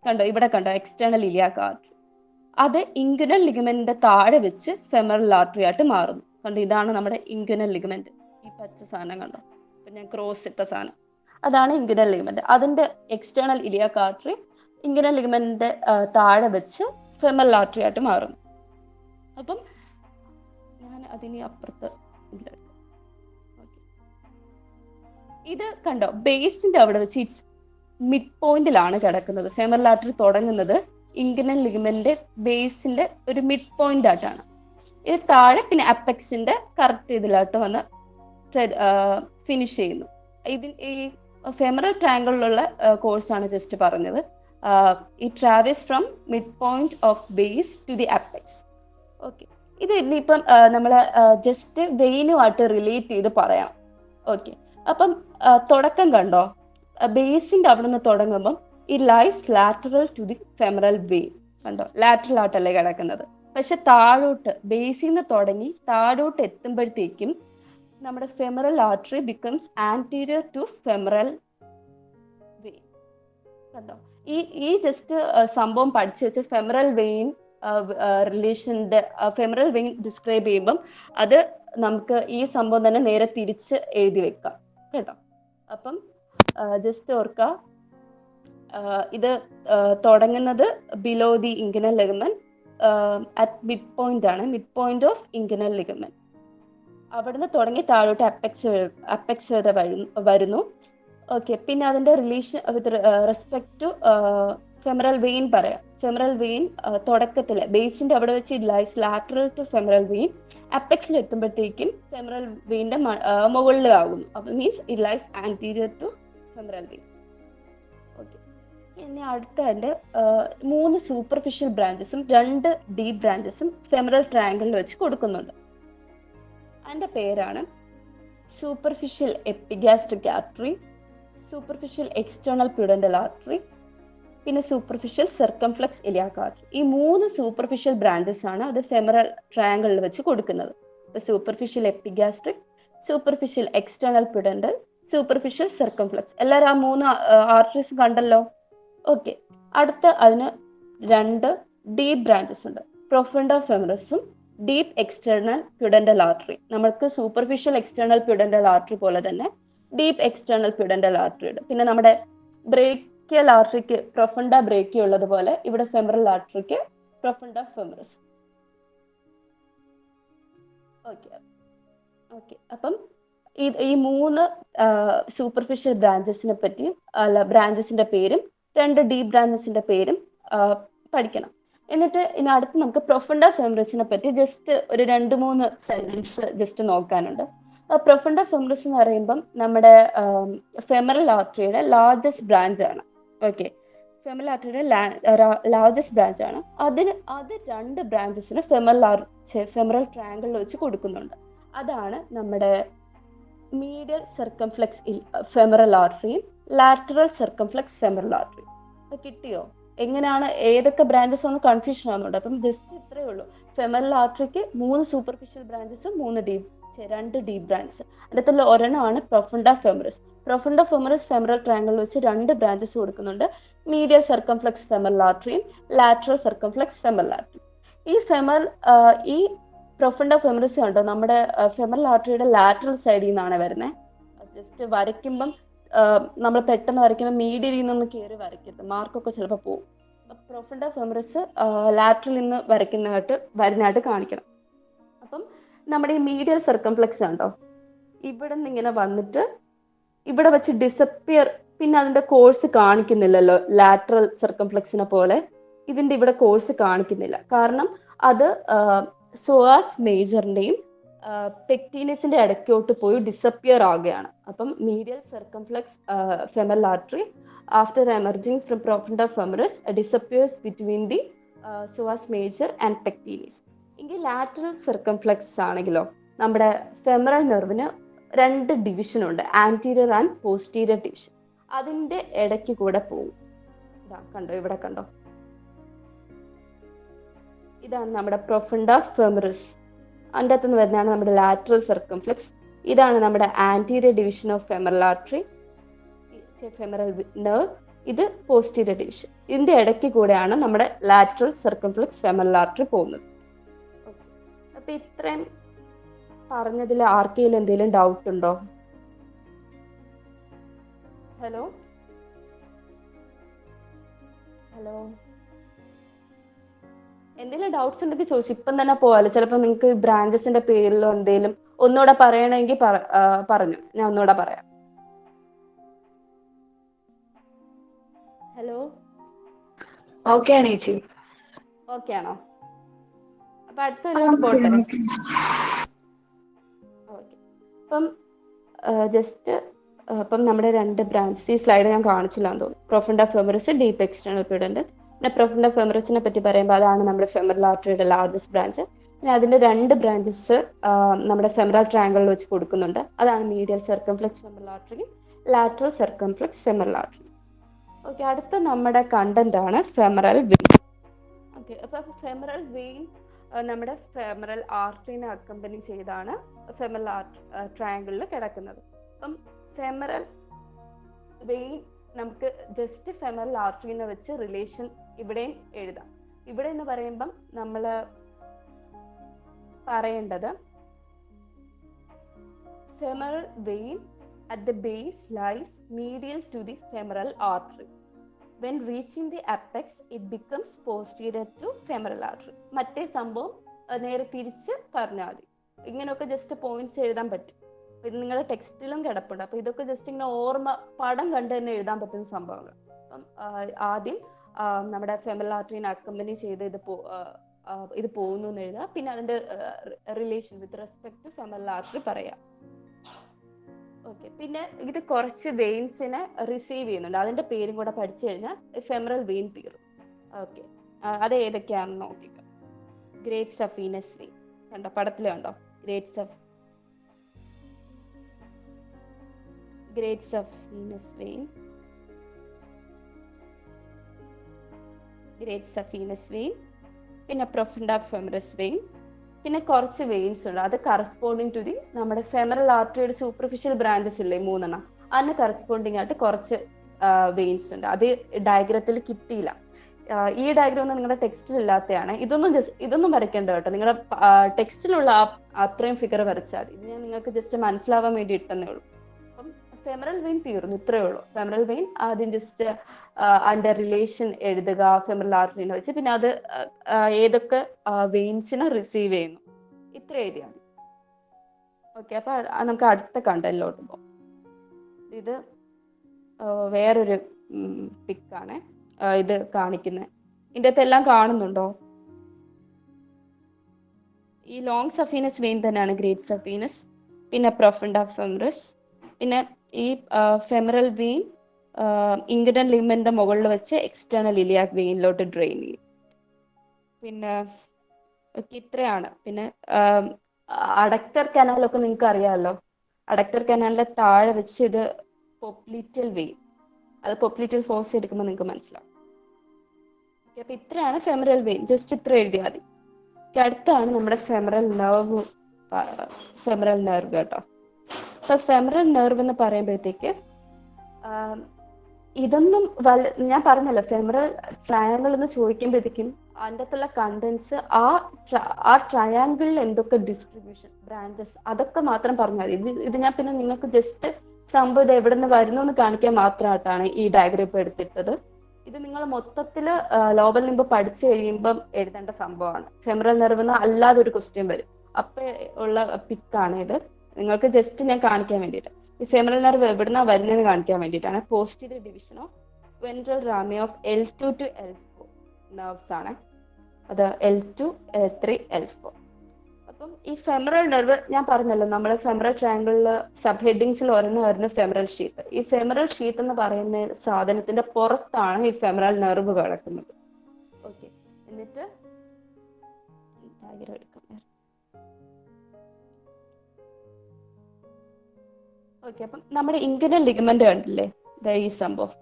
കണ്ടോ ഇവിടെ കണ്ടോ, എക്സ്റ്റേണൽ ഇലിയാക് ആർട്ടറി. അത് ഇൻഗുനൽ ലിഗമെന്റിന്റെ താഴെ വെച്ച് ഫെമറൽ ആർട്ടറി ആയിട്ട് മാറുന്നു. കണ്ടോ ഇതാണ് നമ്മുടെ ഇൻഗുനൽ ലിഗമെന്റ്. ഈ പച്ച സാധനം കണ്ടോ, ഇപ്പൊ ഞാൻ ക്രോസ് ഇട്ട സാധനം, അതാണ് ഇൻഗുനൽ ലിഗമെന്റ്. അതിന്റെ എക്സ്റ്റേണൽ ഇലിയാക് ആർട്ടറി ഇൻഗുനൽ ലിഗമെന്റിന്റെ താഴെ വെച്ച് ഫെമറൽ ആർട്ടറി ആയിട്ട് മാറുന്നു. അപ്പം ഞാൻ അതിന് അപ്പുറത്ത് ഇത് കണ്ടോ, ബേസിന്റെ അവിടെ വെച്ച് ഇറ്റ്സ് മിഡ് പോയിന്റിലാണ് കിടക്കുന്നത്. ഫെമറൽ ആർട്ടറി തുടങ്ങുന്നത് ഇൻഗുനൽ ലിഗമെന്റിന്റെ ബേസിന്റെ ഒരു മിഡ് പോയിന്റ് ആയിട്ടാണ്. ഇത് താഴെ പിന്നെ അപ്പെക്സിന്റെ കറക്റ്റ് ഇതിലായിട്ട് വന്ന് ഫിനിഷ് ചെയ്യുന്നു. ഈ ഫെമറൽ ട്രയാങ്കിളിലുള്ള കോഴ്സാണ് ജസ്റ്റ് പറഞ്ഞത്. ഈ travels from mid point of base to the apex. Okay ഇത് ഇനിയിപ്പം നമ്മൾ ജസ്റ്റ് വെയിനുമായിട്ട് റിലേറ്റ് ചെയ്ത് പറയാം. ഓക്കെ അപ്പം തുടക്കം കണ്ടോ, ബേസിന്റെ അവിടെ നിന്ന് തുടങ്ങുമ്പം it lies lateral to the femoral vein. കണ്ടോ ലാറ്ററൽ ആയിട്ടല്ലേ കിടക്കുന്നത്. പക്ഷെ താഴോട്ട് ബേസിൽ നിന്ന് തുടങ്ങി താഴോട്ട് എത്തുമ്പോഴത്തേക്കും നമ്മുടെ femoral artery becomes anterior to femoral vein. കണ്ടോ ഈ ജസ്റ്റ് സംഭവം പഠിച്ചു വെച്ച് ഫെമറൽ വെയിൻ റിലേഷന്റെ ഫെമറൽ വെയിൻ ഡിസ്ക്രൈബ് ചെയ്യുമ്പം അത് നമുക്ക് ഈ സംഭവം തന്നെ നേരെ തിരിച്ച് എഴുതി വെക്കാം കേട്ടോ. അപ്പം ജസ്റ്റ് ഓർക്കുക, ഇത് തുടങ്ങുന്നത് below the inguinal ligament at mid point ആണ്, mid point of inguinal ligament. അവിടുന്ന് തുടങ്ങി താഴോട്ട് അപ്പെക്സ് വരെ വരുന്നു. ഓക്കെ പിന്നെ അതിന്റെ relation with respect to femoral vein പറയാം. ഫെമറൽ വെയിൻ തുടക്കത്തിൽ ബേസിന്റെ അവിടെ വെച്ച് it lies lateral to femoral vein. അപ്പെക്സിൽ എത്തുമ്പോഴത്തേക്കും ഫെമറൽ വെയിന്റെ മുകളിലാകുന്നു. അപ്പോൾ means it lies anterior to femoral vein. Okay, ഇനി അടുത്ത എൻ്റെ 3 സൂപ്പർഫിഷ്യൽ ബ്രാഞ്ചസും 2 ഡീപ് ബ്രാഞ്ചസും ഫെമറൽ ട്രയാങ്കിളിൽ വെച്ച് കൊടുക്കുന്നുണ്ട്. അതിൻ്റെ പേരാണ് superficial epigastric artery, superficial external pudendal artery, പിന്നെ സൂപ്പർഫിഷ്യൽ സർക്കംഫ്ലക്സ് ഇലിയാക് ആർട്ടറി. ഈ 3 സൂപ്പർഫിഷ്യൽ ബ്രാഞ്ചസ് ആണ് അത് ഫെമറൽ ട്രയാങ്കിളിൽ വെച്ച് കൊടുക്കുന്നത്. Superficial epigastric, superficial external pudendal, superficial circumflex. എല്ലാവരും ആ 3 ആർട്ടറീസ് കണ്ടല്ലോ. ഓക്കെ, അടുത്ത അതിന് 2 ഡീപ് ബ്രാഞ്ചസ് ഉണ്ട്. പ്രൊഫണ്ട ഫെമറസും ഡീപ്പ് എക്സ്റ്റേണൽ പ്യൂഡന്റൽ ആർട്ടറി. നമുക്ക് സൂപ്പർഫിഷ്യൽ എക്സ്റ്റേണൽ പ്യൂഡന്റൽ ആർട്ടറി പോലെ തന്നെ ഡീപ്പ് എക്സ്റ്റേണൽ പ്യൂഡന്റൽ ആർട്ടറി ഉണ്ട്. പിന്നെ നമ്മുടെ ബ്രേക്കിയൽ ആർട്ടറിക്ക് പ്രൊഫണ്ട ബ്രേക്കി ഉള്ളതുപോലെ ഇവിടെ ഫെമറൽ ആർട്ടറിക്ക് പ്രൊഫണ്ട ഫെമറസ്. ഓക്കെ ഓക്കെ അപ്പം ഈ 3 സൂപ്പർഫിഷ്യൽ ബ്രാഞ്ചസിനെ പറ്റി ബ്രാഞ്ചസിന്റെ പേരും 2 ഡീപ് ബ്രാഞ്ചസിന്റെ പേരും പഠിക്കണം. എന്നിട്ട് ഇനി അടുത്ത് നമുക്ക് പ്രൊഫണ്ട ഫെമറസിനെ പറ്റി ജസ്റ്റ് ഒരു 2-3 സെന്റൻസ് ജസ്റ്റ് നോക്കാനുണ്ട്. പ്രൊഫണ്ട ഫെമറസ് എന്ന് പറയുമ്പം നമ്മുടെ ഫെമറൽ ആർട്ടറിയുടെ ലാർജസ്റ്റ് ബ്രാഞ്ച് ആണ്. ഓക്കെ, ഫെമറൽ ആർട്ടറിയുടെ ലാർജസ്റ്റ് ബ്രാഞ്ച് ആണ്. അത് 2 ബ്രാഞ്ചസിന് ഫെമറൽ ട്രയാങ്കിളിൽ വെച്ച് കൊടുക്കുന്നുണ്ട്. അതാണ് നമ്മുടെ മീഡിയൽ circumflex femoral ആർട്ടറിയും lateral circumflex femoral ആർട്ടറിയും. കിട്ടിയോ? എങ്ങനെയാണ് ഏതൊക്കെ ബ്രാഞ്ചസ് ഒന്ന് കൺഫ്യൂഷൻ ആവുന്നുണ്ട്. അപ്പം ജസ്റ്റ് ഇത്രയേ ഉള്ളൂ. ഫെമറൽ ആർട്ടറിക്ക് 3 സൂപ്പർഫിഷ്യൽ ബ്രാഞ്ചസും 2 ഡീപ് ബ്രാഞ്ചസ്. അടുത്തുള്ള ഒരെണ്ണമാണ് പ്രൊഫണ്ട ഫെമറസ്. പ്രൊഫണ്ട ഫെമറസ് ഫെമറൽ ട്രയാങ്കിളിൽ വെച്ച് 2 ബ്രാഞ്ചസ് കൊടുക്കുന്നുണ്ട്. മീഡിയൽ circumflex femoral ആർട്ടറിയും lateral circumflex femoral ആർട്ടറിയും. ഈ പ്രൊഫണ്ട ഫെമറസ് കണ്ടോ, നമ്മുടെ ഫെമറൽ ആർട്ടറിയുടെ ലാറ്ററൽ സൈഡിൽ നിന്നാണ് വരുന്നത്. ജസ്റ്റ് വരയ്ക്കുമ്പം നമ്മൾ പെട്ടെന്ന് വരയ്ക്കുമ്പോൾ മീഡിയയിൽ നിന്നൊന്ന് കയറി വരയ്ക്കരുത്, മാർക്കൊക്കെ ചിലപ്പോൾ പോകും. പ്രൊഫണ്ട ഫെമറസ് ലാറ്ററിൽ നിന്ന് വരുന്നതായിട്ട് കാണിക്കണം. അപ്പം നമ്മുടെ ഈ മീഡിയൽ സർക്കംഫ്ലക്സ് ഉണ്ടോ, ഇവിടെ നിന്ന് ഇങ്ങനെ വന്നിട്ട് ഇവിടെ വെച്ച് ഡിസപ്പിയർ. പിന്നെ അതിന്റെ കോഴ്സ് കാണിക്കുന്നില്ലല്ലോ ലാറ്ററൽ സർക്കംഫ്ലക്സിനെ പോലെ. ഇതിന്റെ ഇവിടെ കോഴ്സ് കാണിക്കുന്നില്ല, കാരണം അത് സോയാസ് മേജറിന്റെയും പെക്ടീനസിന്റെ ഇടയ്ക്കോട്ട് പോയി ഡിസപ്പിയർ ആവുകയാണ്. അപ്പം medial circumflex femoral artery after emerging from profunda femoris disappears between the psoas major and pectineus. എങ്കിൽ ലാറ്ററൽ സർക്കംഫ്ലക്സ് ആണെങ്കിലോ നമ്മുടെ ഫെമറൽ നെർവിന് 2 ഡിവിഷൻ ഉണ്ട്, ആന്റീരിയർ ആൻഡ് പോസ്റ്റീരിയർ ഡിവിഷൻ. അതിന്റെ ഇടയ്ക്ക് കൂടെ പോകും. കണ്ടോ, ഇവിടെ കണ്ടോ, ഇതാണ് നമ്മുടെ പ്രൊഫണ്ട ഫെമറസ്. അതിൻ്റെ അകത്തുനിന്ന് വരുന്നതാണ് നമ്മുടെ ലാറ്ററൽ സർക്കംഫ്ലക്സ്. ഇതാണ് നമ്മുടെ anterior division of femoral artery, femoral nerve. ഇത് പോസ്റ്റീരിയർ ഡിവിഷൻ. ഇതിന്റെ ഇടയ്ക്ക് കൂടെയാണ് നമ്മുടെ ലാറ്ററൽ സർക്കംഫ്ലക്സ് ഫെമറൽ ആർട്ടറി പോകുന്നത്. അപ്പൊ ഇത്രയും പറഞ്ഞതിൽ ആർക്കെങ്കിലും എന്തെങ്കിലും ഡൗട്ട് ഉണ്ടോ? ഹലോ ഹലോ എന്തെങ്കിലും ഡൗട്ട്സ് ഉണ്ടെങ്കിൽ ചോദിച്ചു, ഇപ്പം തന്നെ പോവാല്ലോ. ചിലപ്പോൾ നിങ്ങൾക്ക് ബ്രാഞ്ചസിന്റെ പേരിലോ എന്തെങ്കിലും ഒന്നുകൂടെ പറയണമെങ്കിൽ പറഞ്ഞു, ഞാൻ ഒന്നുകൂടെ പറയാം. ഹലോ, ഓക്കെ ആണ് ചേച്ചി? ഓക്കെ ആണോ? അപ്പൊ അടുത്ത പോട്ടെ. ഓക്കെ, അപ്പം ജസ്റ്റ് അപ്പം നമ്മുടെ 2 ബ്രാഞ്ചസ് ഈ സ്ലൈഡ് ഞാൻ കാണിച്ചില്ലാന്ന് തോന്നുന്നു. പ്രൊഫണ്ട ഫെമറസ്, ഡീപ്പ് എക്സ്റ്റേണൽ പ്യൂഡന്റൽ. പിന്നെ പ്രൊഫണ്ട ഫെമറസിനെ പറ്റി പറയുമ്പോൾ അതാണ് നമ്മുടെ ഫെമറൽ ആർട്ടറിയുടെ ലാർജസ്റ്റ് ബ്രാഞ്ച്. പിന്നെ അതിന്റെ 2 ബ്രാഞ്ചസ് നമ്മുടെ ഫെമറൽ ട്രയാങ്കിളിൽ വെച്ച് കൊടുക്കുന്നുണ്ട്. അതാണ് medial circumflex femoral artery, lateral circumflex femoral artery. Okay, അടുത്ത നമ്മുടെ കണ്ടന്റ് ആണ് ഫെമറൽ വെയിൻ. ഓക്കെ, അപ്പൊ ഫെമറൽ വെയിൻ നമ്മുടെ ഫെമറൽ ആർട്ടറിനെ അക്കമ്പനി ചെയ്താണ് ഫെമറൽ ട്രയാങ്കിളിൽ കിടക്കുന്നത്. അപ്പം ഫെമറൽ വെയിൻ നമുക്ക് ജസ്റ്റ് ഫെമറൽ ആർട്ടറിനെ വെച്ച് റിലേഷൻ ഇവിടെയും എഴുതാം. ഇവിടെ എന്ന് പറയുമ്പം നമ്മൾ പറയേണ്ടത് femoral vein at the base lies medial to the femoral artery. When reaching the apex, it becomes posterior to femoral artery. മറ്റേ സംഭവം നേരെ തിരിച്ച് പറഞ്ഞാൽ മതി. ഇങ്ങനെയൊക്കെ ജസ്റ്റ് പോയിന്റ്സ് എഴുതാൻ പറ്റും. ഇത് നിങ്ങളുടെ ടെക്സ്റ്റിലും കിടപ്പുണ്ട്. അപ്പോൾ ഇതൊക്കെ ജസ്റ്റ് ഇങ്ങനെ ഓർമ്മ പടം കണ്ട് തന്നെ എഴുതാൻ പറ്റുന്ന സംഭവങ്ങൾ. അപ്പം ആദ്യം നമ്മുടെ ഫെമറൽ ആർട്ടറിനെ അക്കമ്പനി ചെയ്ത് ഇത് പോകുന്നു എന്ന് എഴുതുക. പിന്നെ അതിന്റെ relation with respect to femoral artery പറയാം. ഓക്കെ, പിന്നെ ഇത് കുറച്ച് വെയിൻസിനെ റിസീവ് ചെയ്യുന്നുണ്ട്, അതിന്റെ പേരും കൂടെ പഠിച്ചു കഴിഞ്ഞാൽ ഫെമറൽ വെയിൻ തീരും. ഓക്കെ, അത് ഏതൊക്കെയാണെന്ന് നോക്കിക്കോ. ഗ്രേറ്റ് സഫീനസ് വെയിൻ കണ്ടോ, പടത്തിൽ കണ്ടോ, great saphenous vein, great saphenous vein, പിന്നെ പ്രൊഫണ്ട ഫെമറസ് വെയിൻ, പിന്നെ കുറച്ച് വെയിൻസ് ഉണ്ട്, അത് കറസ്പോണ്ടിങ് ടു നമ്മുടെ ഫെമറൽ ആർട്ടറിയുടെ സൂപ്പർഫിഷ്യൽ ബ്രാഞ്ചസ് ഇല്ലേ 3 അതിന് കറസ്പോണ്ടിങ് ആയിട്ട് കുറച്ച് വെയിൻസ് ഉണ്ട്. അത് ഡയഗ്രത്തിൽ കിട്ടിയില്ല. ഈ ഡയഗ്രം ഒന്നും നിങ്ങളുടെ ടെക്സ്റ്റിൽ ഇല്ലാത്തതാണ്. ഇതൊന്നും വരയ്ക്കേണ്ട കേട്ടോ, നിങ്ങളുടെ ടെക്സ്റ്റിലുള്ള അത്രയും ഫിഗർ വരച്ചാൽ മതി. ഇത് ഞാൻ നിങ്ങൾക്ക് ജസ്റ്റ് മനസ്സിലാവാൻ വേണ്ടി ഇട്ടെന്നേ ഉള്ളൂ. അപ്പം ഫെമറൽ വെയിൻ തീർന്നു, ഇത്രയേ ഉള്ളൂ. ഫെമറൽ വെയിൻ ആദ്യം ജസ്റ്റ് അതിന്റെ റിലേഷൻ എഴുതുക ഫെമറൽ ആർട്ടറിനെ വെച്ച്, പിന്നെ അത് ഏതൊക്കെ വെയിൻസിനെ റിസീവ് ചെയ്യുന്നു, ഇത്ര എഴുതിയാൽ മതി. ഓക്കെ, അപ്പൊ നമുക്ക് അടുത്ത കണ്ടന്റിലോട്ട് പോകാം. ഇത് വേറൊരു പിക്കാണ് ഇത് കാണിക്കുന്നത്. ഇതിൻ്റെ അകത്തെല്ലാം കാണുന്നുണ്ടോ? ഈ ലോങ് സഫീനസ് വെയിൻ തന്നെയാണ് ഗ്രേറ്റ് സഫീനസ്, പിന്നെ പ്രൊഫണ്ട ഫെമറസ്, പിന്നെ ഈ ഫെമറൽ വെയിൻ ഇൻഗുനൽ ലിഗമെന്റിന്റെ മുകളിൽ വെച്ച് എക്സ്റ്റേണൽ ഇലിയാക് വെയിനിലോട്ട് ഡ്രെയിൻ ചെയ്യും. പിന്നെ ഇത്രയാണ്. പിന്നെ അഡക്ടർ കനാലൊക്കെ നിങ്ങൾക്ക് അറിയാമല്ലോ. അഡക്ടർ കനാലിന്റെ താഴെ വെച്ച് ഇത് പൊപ്ലിറ്റൽ വെയിൻ, അത് പൊപ്ലിറ്റൽ ഫോഴ്സ് എടുക്കുമ്പോൾ നിങ്ങൾക്ക് മനസ്സിലാവും. അപ്പൊ ഇത്രയാണ് ഫെമറൽ വെയിൻ, ജസ്റ്റ് ഇത്ര എഴുതിയാൽ മതി. അടുത്താണ് നമ്മുടെ ഫെമറൽ നെർവ് കേട്ടോ. അപ്പൊ ഫെമറൽ നെർവ് എന്ന് പറയുമ്പോഴത്തേക്ക് ഇതൊന്നും ഞാൻ പറഞ്ഞല്ലോ, ഫെമറൽ ട്രയാങ്കിൾ എന്ന് ചോദിക്കുമ്പോഴത്തേക്കും അതിൻ്റെ അകത്തുള്ള കണ്ടന്റ്സ് ആ ട്രയാങ്കിളിൽ എന്തൊക്കെ ഡിസ്ട്രിബ്യൂഷൻ ബ്രാഞ്ചസ് അതൊക്കെ മാത്രം പറഞ്ഞാൽ മതി. ഇത് ഞാൻ പിന്നെ നിങ്ങൾക്ക് ജസ്റ്റ് സംഭവം ഇത് എവിടെ നിന്ന് വരുന്നു എന്ന് കാണിക്കാൻ മാത്രമായിട്ടാണ് ഈ ഡയഗ്രം ഇപ്പൊ എടുത്തിട്ടത്. ഇത് നിങ്ങൾ മൊത്തത്തില് ലോബൽ ലിംബ് പഠിച്ചു കഴിയുമ്പം എഴുതേണ്ട സംഭവമാണ്. ഫെമറൽ നെർവ് അല്ലാതെ ഒരു ക്വസ്റ്റ്യൻ വരും, അപ്പൊ ഉള്ള പിക്കാണ് ഇത്. നിങ്ങൾക്ക് ജസ്റ്റ് ഞാൻ കാണിക്കാൻ വേണ്ടിയിട്ട് ഈ ഫെമറൽ നെർവ് എവിടുന്നാ വരുന്നതെന്ന് കാണിക്കാൻ വേണ്ടിയിട്ടാണ്. Posterior division of ventral ramie of L2 to L4 nerves ആണ്. അത് L2, L3, L4. അപ്പം ഈ ഫെമറൽ നെർവ് ഞാൻ പറഞ്ഞല്ലോ, നമ്മുടെ ഫെമറൽ ട്രയാങ്കിളില് സബ് ഹെഡിങ്സിൽ ഒരെണ്ണമായിരുന്നു ഫെമറൽ ഷീത്ത്. ഈ ഫെമറൽ ഷീത്ത് എന്ന് പറയുന്ന സാധനത്തിന്റെ പുറത്താണ് ഈ ഫെമറൽ നെർവ് കിടക്കുന്നത്. ഓക്കെ, എന്നിട്ട് ഓക്കെ, അപ്പം നമ്മുടെ ഇൻഗുനൽ ലിഗമെന്റ് കണ്ടില്ലേ, ഈ സംഭവം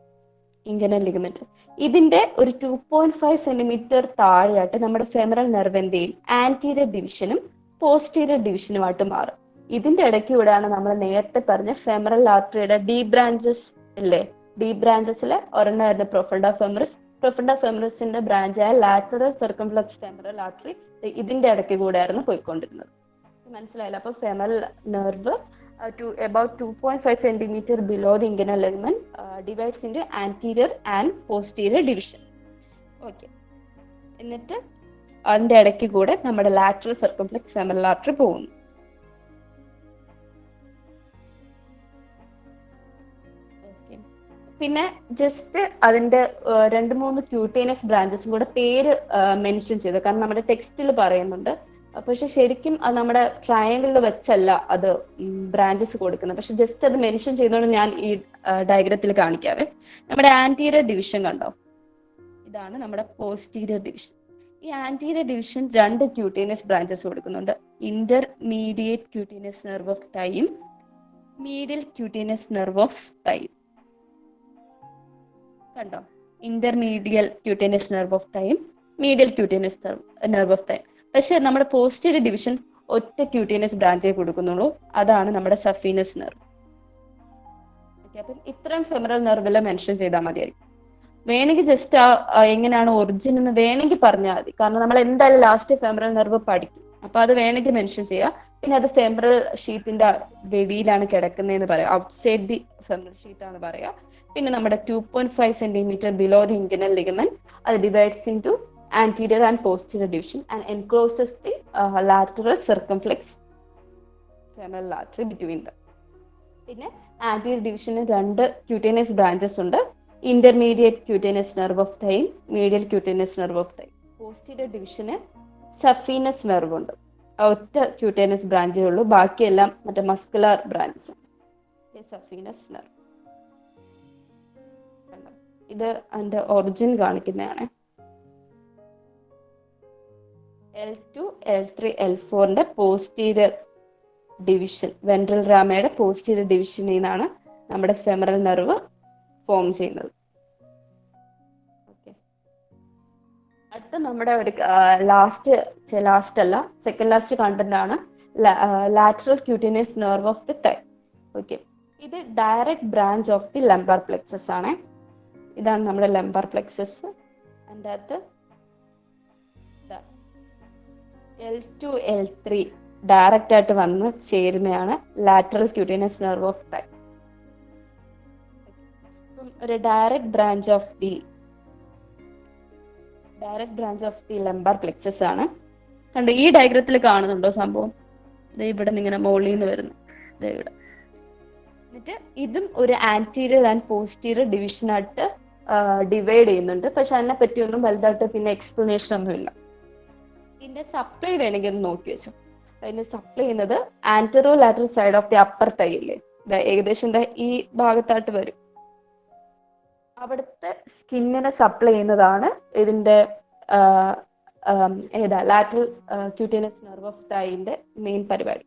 ഇൻഗുനൽ ലിഗമെന്റ്, ഇതിന്റെ ഒരു 2.5 സെന്റിമീറ്റർ താഴെയായിട്ട് നമ്മുടെ ഫെമറൽ നെർവിന്റെയും ആന്റീരിയർ ഡിവിഷനും പോസ്റ്റീരിയർ ഡിവിഷനുമായിട്ട് മാറും. ഇതിന്റെ ഇടയ്ക്കൂടെയാണ് നമ്മൾ നേരത്തെ പറഞ്ഞ ഫെമറൽ ആർട്ടറിയുടെ ഡീപ് ബ്രാഞ്ചസ് ഇല്ലേ, deep ബ്രാഞ്ചസിലെ ഒരെണ്ണമായിരുന്നു പ്രൊഫണ്ട ഫെമറസ്. പ്രൊഫണ്ട ഫെമറസിന്റെ ബ്രാഞ്ചായ lateral circumflex femoral artery ഇതിന്റെ ഇടയ്ക്ക് കൂടെയായിരുന്നു പോയിക്കൊണ്ടിരുന്നത്. മനസ്സിലായില്ല? അപ്പൊ femoral nerve about 2.5 centimeter below the inguinal ligament divides into anterior and posterior division. Okay, എന്നിട്ട് അതിന്റെ ഇടയ്ക്ക് കൂടെ നമ്മുടെ ലാറ്ററൽ സർക്കംഫ്ലക്സ് ഫെമറൽ ആർട്ടറി പോകുന്നു. പിന്നെ ജസ്റ്റ് അതിന്റെ 2-3 ക്യൂട്ടേനിയസ് ബ്രാഞ്ചസും കൂടെ പേര് മെൻഷൻ ചെയ്തു, കാരണം നമ്മുടെ ടെക്സ്റ്റിൽ പറയുന്നുണ്ട്. പക്ഷെ ശരിക്കും അത് നമ്മുടെ ട്രയാങ്കിളിൽ വെച്ചല്ല അത് ബ്രാഞ്ചസ് കൊടുക്കുന്നത്. പക്ഷെ ജസ്റ്റ് അത് മെൻഷൻ ചെയ്യുന്നതുകൊണ്ട് ഞാൻ ഈ ഡയഗ്രത്തിൽ കാണിക്കാവേ. നമ്മുടെ ആന്റീരിയർ ഡിവിഷൻ കണ്ടോ, ഇതാണ് നമ്മുടെ പോസ്റ്റീരിയർ ഡിവിഷൻ. ഈ ആന്റീരിയർ ഡിവിഷൻ 2 ക്യൂട്ടേനിയസ് ബ്രാഞ്ചസ് കൊടുക്കുന്നുണ്ട്. ഇന്റർമീഡിയറ്റ് ക്യൂട്ടേനിയസ് നെർവ് ഓഫ് തൈയും മീഡിയൽ ക്യൂട്ടേനിയസ് നെർവ് ഓഫ് തൈയും കണ്ടോ. ഇന്റർമീഡിയൽ ക്യൂട്ടേനിയസ് നെർവ് ഓഫ് തൈയും medial cutaneous nerve of thigh. പക്ഷെ നമ്മുടെ പോസ്റ്റീരിയർ ഡിവിഷൻ ഒറ്റ ക്യൂട്ടേനിയസ് ബ്രാഞ്ചേ കൊടുക്കുന്നുള്ളൂ, അതാണ് നമ്മുടെ സഫീനസ് നെർവ്. അപ്പം ഇത്രയും ഫെമറൽ നെർവില് മെൻഷൻ ചെയ്താൽ മതിയായിരിക്കും. വേണമെങ്കിൽ ജസ്റ്റ് എങ്ങനെയാണ് ഒറിജിൻ എന്ന് വേണമെങ്കിൽ പറഞ്ഞാൽ മതി, കാരണം നമ്മൾ എന്തായാലും ലാസ്റ്റ് ഫെമറൽ നെർവ് പഠിക്കും. അപ്പൊ അത് വേണമെങ്കിൽ മെൻഷൻ ചെയ്യാം. പിന്നെ അത് ഫെമറൽ ഷീത്തിന്റെ വെടിയിലാണ് കിടക്കുന്നതെന്ന് പറയാം, ഔട്ട്സൈഡ് ദി ഫെമറൽ ഷീറ്റ് ആണെന്ന് പറയാം. പിന്നെ നമ്മുടെ 2.5 centimetre below the inguinal ligament, അത് divides into anterior and posterior division and encloses the lateral circumflex femoral artery between them. പിന്നെ ആന്റീരിയർ ഡിവിഷന് 2 ക്യൂട്ടേനിയസ് ബ്രാഞ്ചസ് ഉണ്ട്. ഇന്റർമീഡിയറ്റ് ക്യൂട്ടേനിയസ് നെർവ് ഓഫ് തൈ, മീഡിയൽ cutaneous nerve of തൈ. Posterior ഡിവിഷന് saphenous nerve ഉണ്ട്. ഒറ്റ cutaneous ബ്രാഞ്ചേ ഉള്ളൂ, ബാക്കിയെല്ലാം മറ്റേ മസ്കുലർ ബ്രാഞ്ചസ്. സഫീനസ് നെർവ് ഇത് അതിന്റെ ഒറിജിൻ കാണിക്കുന്നതാണ്. L2, L3, L4ന്റെ പോസ്റ്റീരിയർ ഡിവിഷൻ, വെൻട്രൽ റാമയുടെ പോസ്റ്റീരിയർ ഡിവിഷനിൽ നിന്നാണ് നമ്മുടെ ഫെമറൽ നെർവ് ഫോം ചെയ്യുന്നത്. ഓക്കെ, അടുത്ത നമ്മുടെ ഒരു ലാസ്റ്റ് അല്ല, സെക്കൻഡ് ലാസ്റ്റ് കണ്ടന്റ് ആണ് lateral cutaneous nerve of the thigh. Okay, ഇത് direct branch of the lumbar plexus ആണ്. ഇതാണ് നമ്മുടെ ലംബാർ പ്ലെക്സസ്. അതിൻ്റെ അകത്ത് L2, L3 ഡയറക്റ്റ് ആയിട്ട് വന്ന് ചേരുന്നതാണ് ലാറ്ററൽ ക്യൂട്ടേനിയസ് നെർവ് ഓഫ് തൈ. ഒരു direct branch of the lumbar plexus ആണ്. കണ്ടോ, ഈ ഡയഗ്രത്തിൽ കാണുന്നുണ്ടോ സംഭവം? ഇവിടെ നിന്ന് ഇങ്ങനെ മുകളിൽ നിന്ന് വരുന്നു, ഇവിടെ. എന്നിട്ട് ഇതും ഒരു ആന്റീരിയർ ആൻഡ് പോസ്റ്റീരിയർ ഡിവിഷനായിട്ട് ഡിവൈഡ് ചെയ്യുന്നുണ്ട്. പക്ഷെ അതിനെ പറ്റിയൊന്നും വലുതായിട്ട് പിന്നെ എക്സ്പ്ലനേഷൻ ഒന്നുമില്ല. ഇതിന്റെ സപ്ലൈ വേണമെങ്കിൽ ഒന്ന് നോക്കി വെച്ചു. അതിന് സപ്ലൈ ചെയ്യുന്നത് anterolateral side of the upper thigh ഇല്ലേ, ഏകദേശം ഈ ഭാഗത്തായിട്ട് വരും. അവിടുത്തെ സ്കിന്നിനെ സപ്ലൈ ചെയ്യുന്നതാണ് ഇതിന്റെ ലാറ്ററൽ ക്യൂട്ടേനിയസ് നെർവ് ഓഫ് തൈന്റെ മെയിൻ പരിപാടി.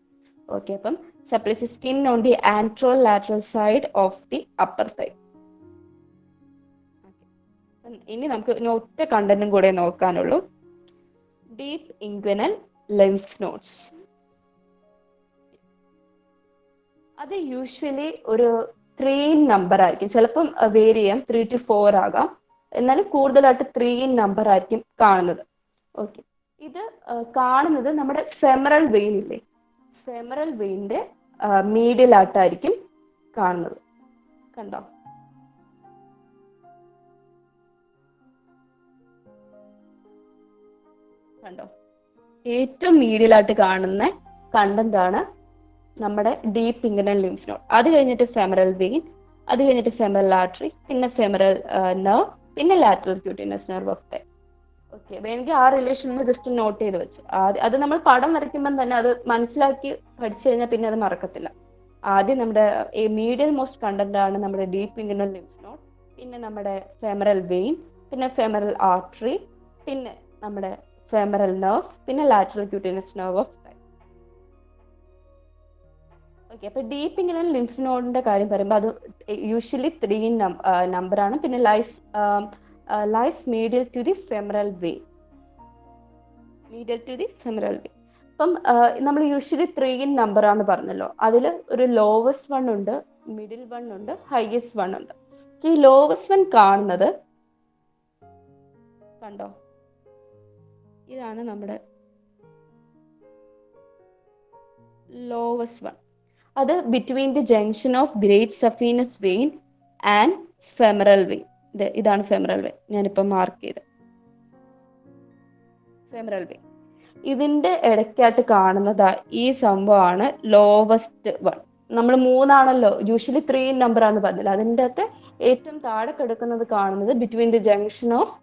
ഓക്കെ, അപ്പം supplies skin on the anterolateral side of the upper thigh. ഇനി നമുക്ക് ഒറ്റ കണ്ടന്റും കൂടെ നോക്കാനുള്ളൂ. Deep inguinal lymph nodes. അത് യൂഷ്വലി ഒരു 3 നമ്പർ ആയിരിക്കും. ചിലപ്പം വേരി ചെയ്യാം, 3 to 4 ആകാം. എന്നാലും കൂടുതലായിട്ട് 3 നമ്പർ ആയിരിക്കും കാണുന്നത്. ഓക്കെ, ഇത് കാണുന്നത് നമ്മുടെ ഫെമറൽ വെയിൻ ഇല്ലേ, ഫെമറൽ വെയിൻ്റെ മീഡിയലായിട്ടായിരിക്കും കാണുന്നത്. കണ്ടോ? കണ്ടോ, ഏറ്റവും മീഡിയലായിട്ട് കാണുന്ന കണ്ടന്റ് ആണ് നമ്മുടെ ഡീപ്പ് ഇൻഗ്വനൽ ലിംഫ് നോഡ്. അത് കഴിഞ്ഞിട്ട് ഫെമറൽ വെയിൻ, അത് കഴിഞ്ഞിട്ട് ഫെമറൽ ആർട്ടറി, പിന്നെ ഫെമറൽ നെർവ്, പിന്നെ lateral cutaneous nerve of thigh. Okay, വേണമെങ്കിൽ ആ റിലേഷൻ ഒന്ന് ജസ്റ്റ് നോട്ട് ചെയ്ത് വെച്ചു. അത് നമ്മൾ പടം വരയ്ക്കുമ്പോൾ തന്നെ അത് മനസ്സിലാക്കി പഠിച്ചു കഴിഞ്ഞാൽ പിന്നെ അത് മറക്കത്തില്ല. ആദ്യം നമ്മുടെ മീഡിയൽ മോസ്റ്റ് കണ്ടന്റ് ആണ് നമ്മുടെ ഡീപ്പ് ഇൻഗ്വനൽ ലിംഫ് നോഡ്, പിന്നെ നമ്മുടെ ഫെമറൽ വെയിൻ, പിന്നെ ഫെമറൽ ആർട്ടറി, പിന്നെ നമ്മുടെ ഫെമറൽ നെർവ്, പിന്നെ lateral cutaneous nerve of thigh. Okay, അപ്പൊ ഡീപ്പ് ഇൻഗ്വനൽ ലിംഫ് നോഡിന്റെ കാര്യം പറയുമ്പോൾ അത് യൂഷ്വലി 3 നമ്പർ ആണ്. പിന്നെ lies medial to the femoral vein, അപ്പം നമ്മൾ യൂഷ്വലി 3 നമ്പർ ആണെന്ന് പറഞ്ഞല്ലോ. അതിൽ ഒരു ലോവസ്റ്റ് വൺ ഉണ്ട്, മിഡിൽ വൺ ഉണ്ട്, ഹയസ്റ്റ് വൺ ഉണ്ട്. ഈ ലോവസ്റ്റ് വൺ കാണുന്നത് കണ്ടോ, ഇതാണ് നമ്മുടെ ലോവസ്റ്റ് വൺ. അത് between the junction of great saphenous vein and femoral vein. ഇതാണ് ഫെമറൽ വെയിൻ, ഞാനിപ്പോൾ മാർക്ക് ചെയ്ത് ഫെമറൽ വെയിൻ. ഇതിന്റെ ഇടയ്ക്കായിട്ട് കാണുന്നത് ഈ സംഭവമാണ് ലോവസ്റ്റ് വൺ. നമ്മൾ 3 ആണല്ലോ യൂഷ്വലി 3 നമ്പർ ആണെന്ന് പറഞ്ഞില്ല. അതിൻ്റെ അകത്ത് ഏറ്റവും താഴെ കിടക്കുന്നത് കാണുന്നത് between the junction of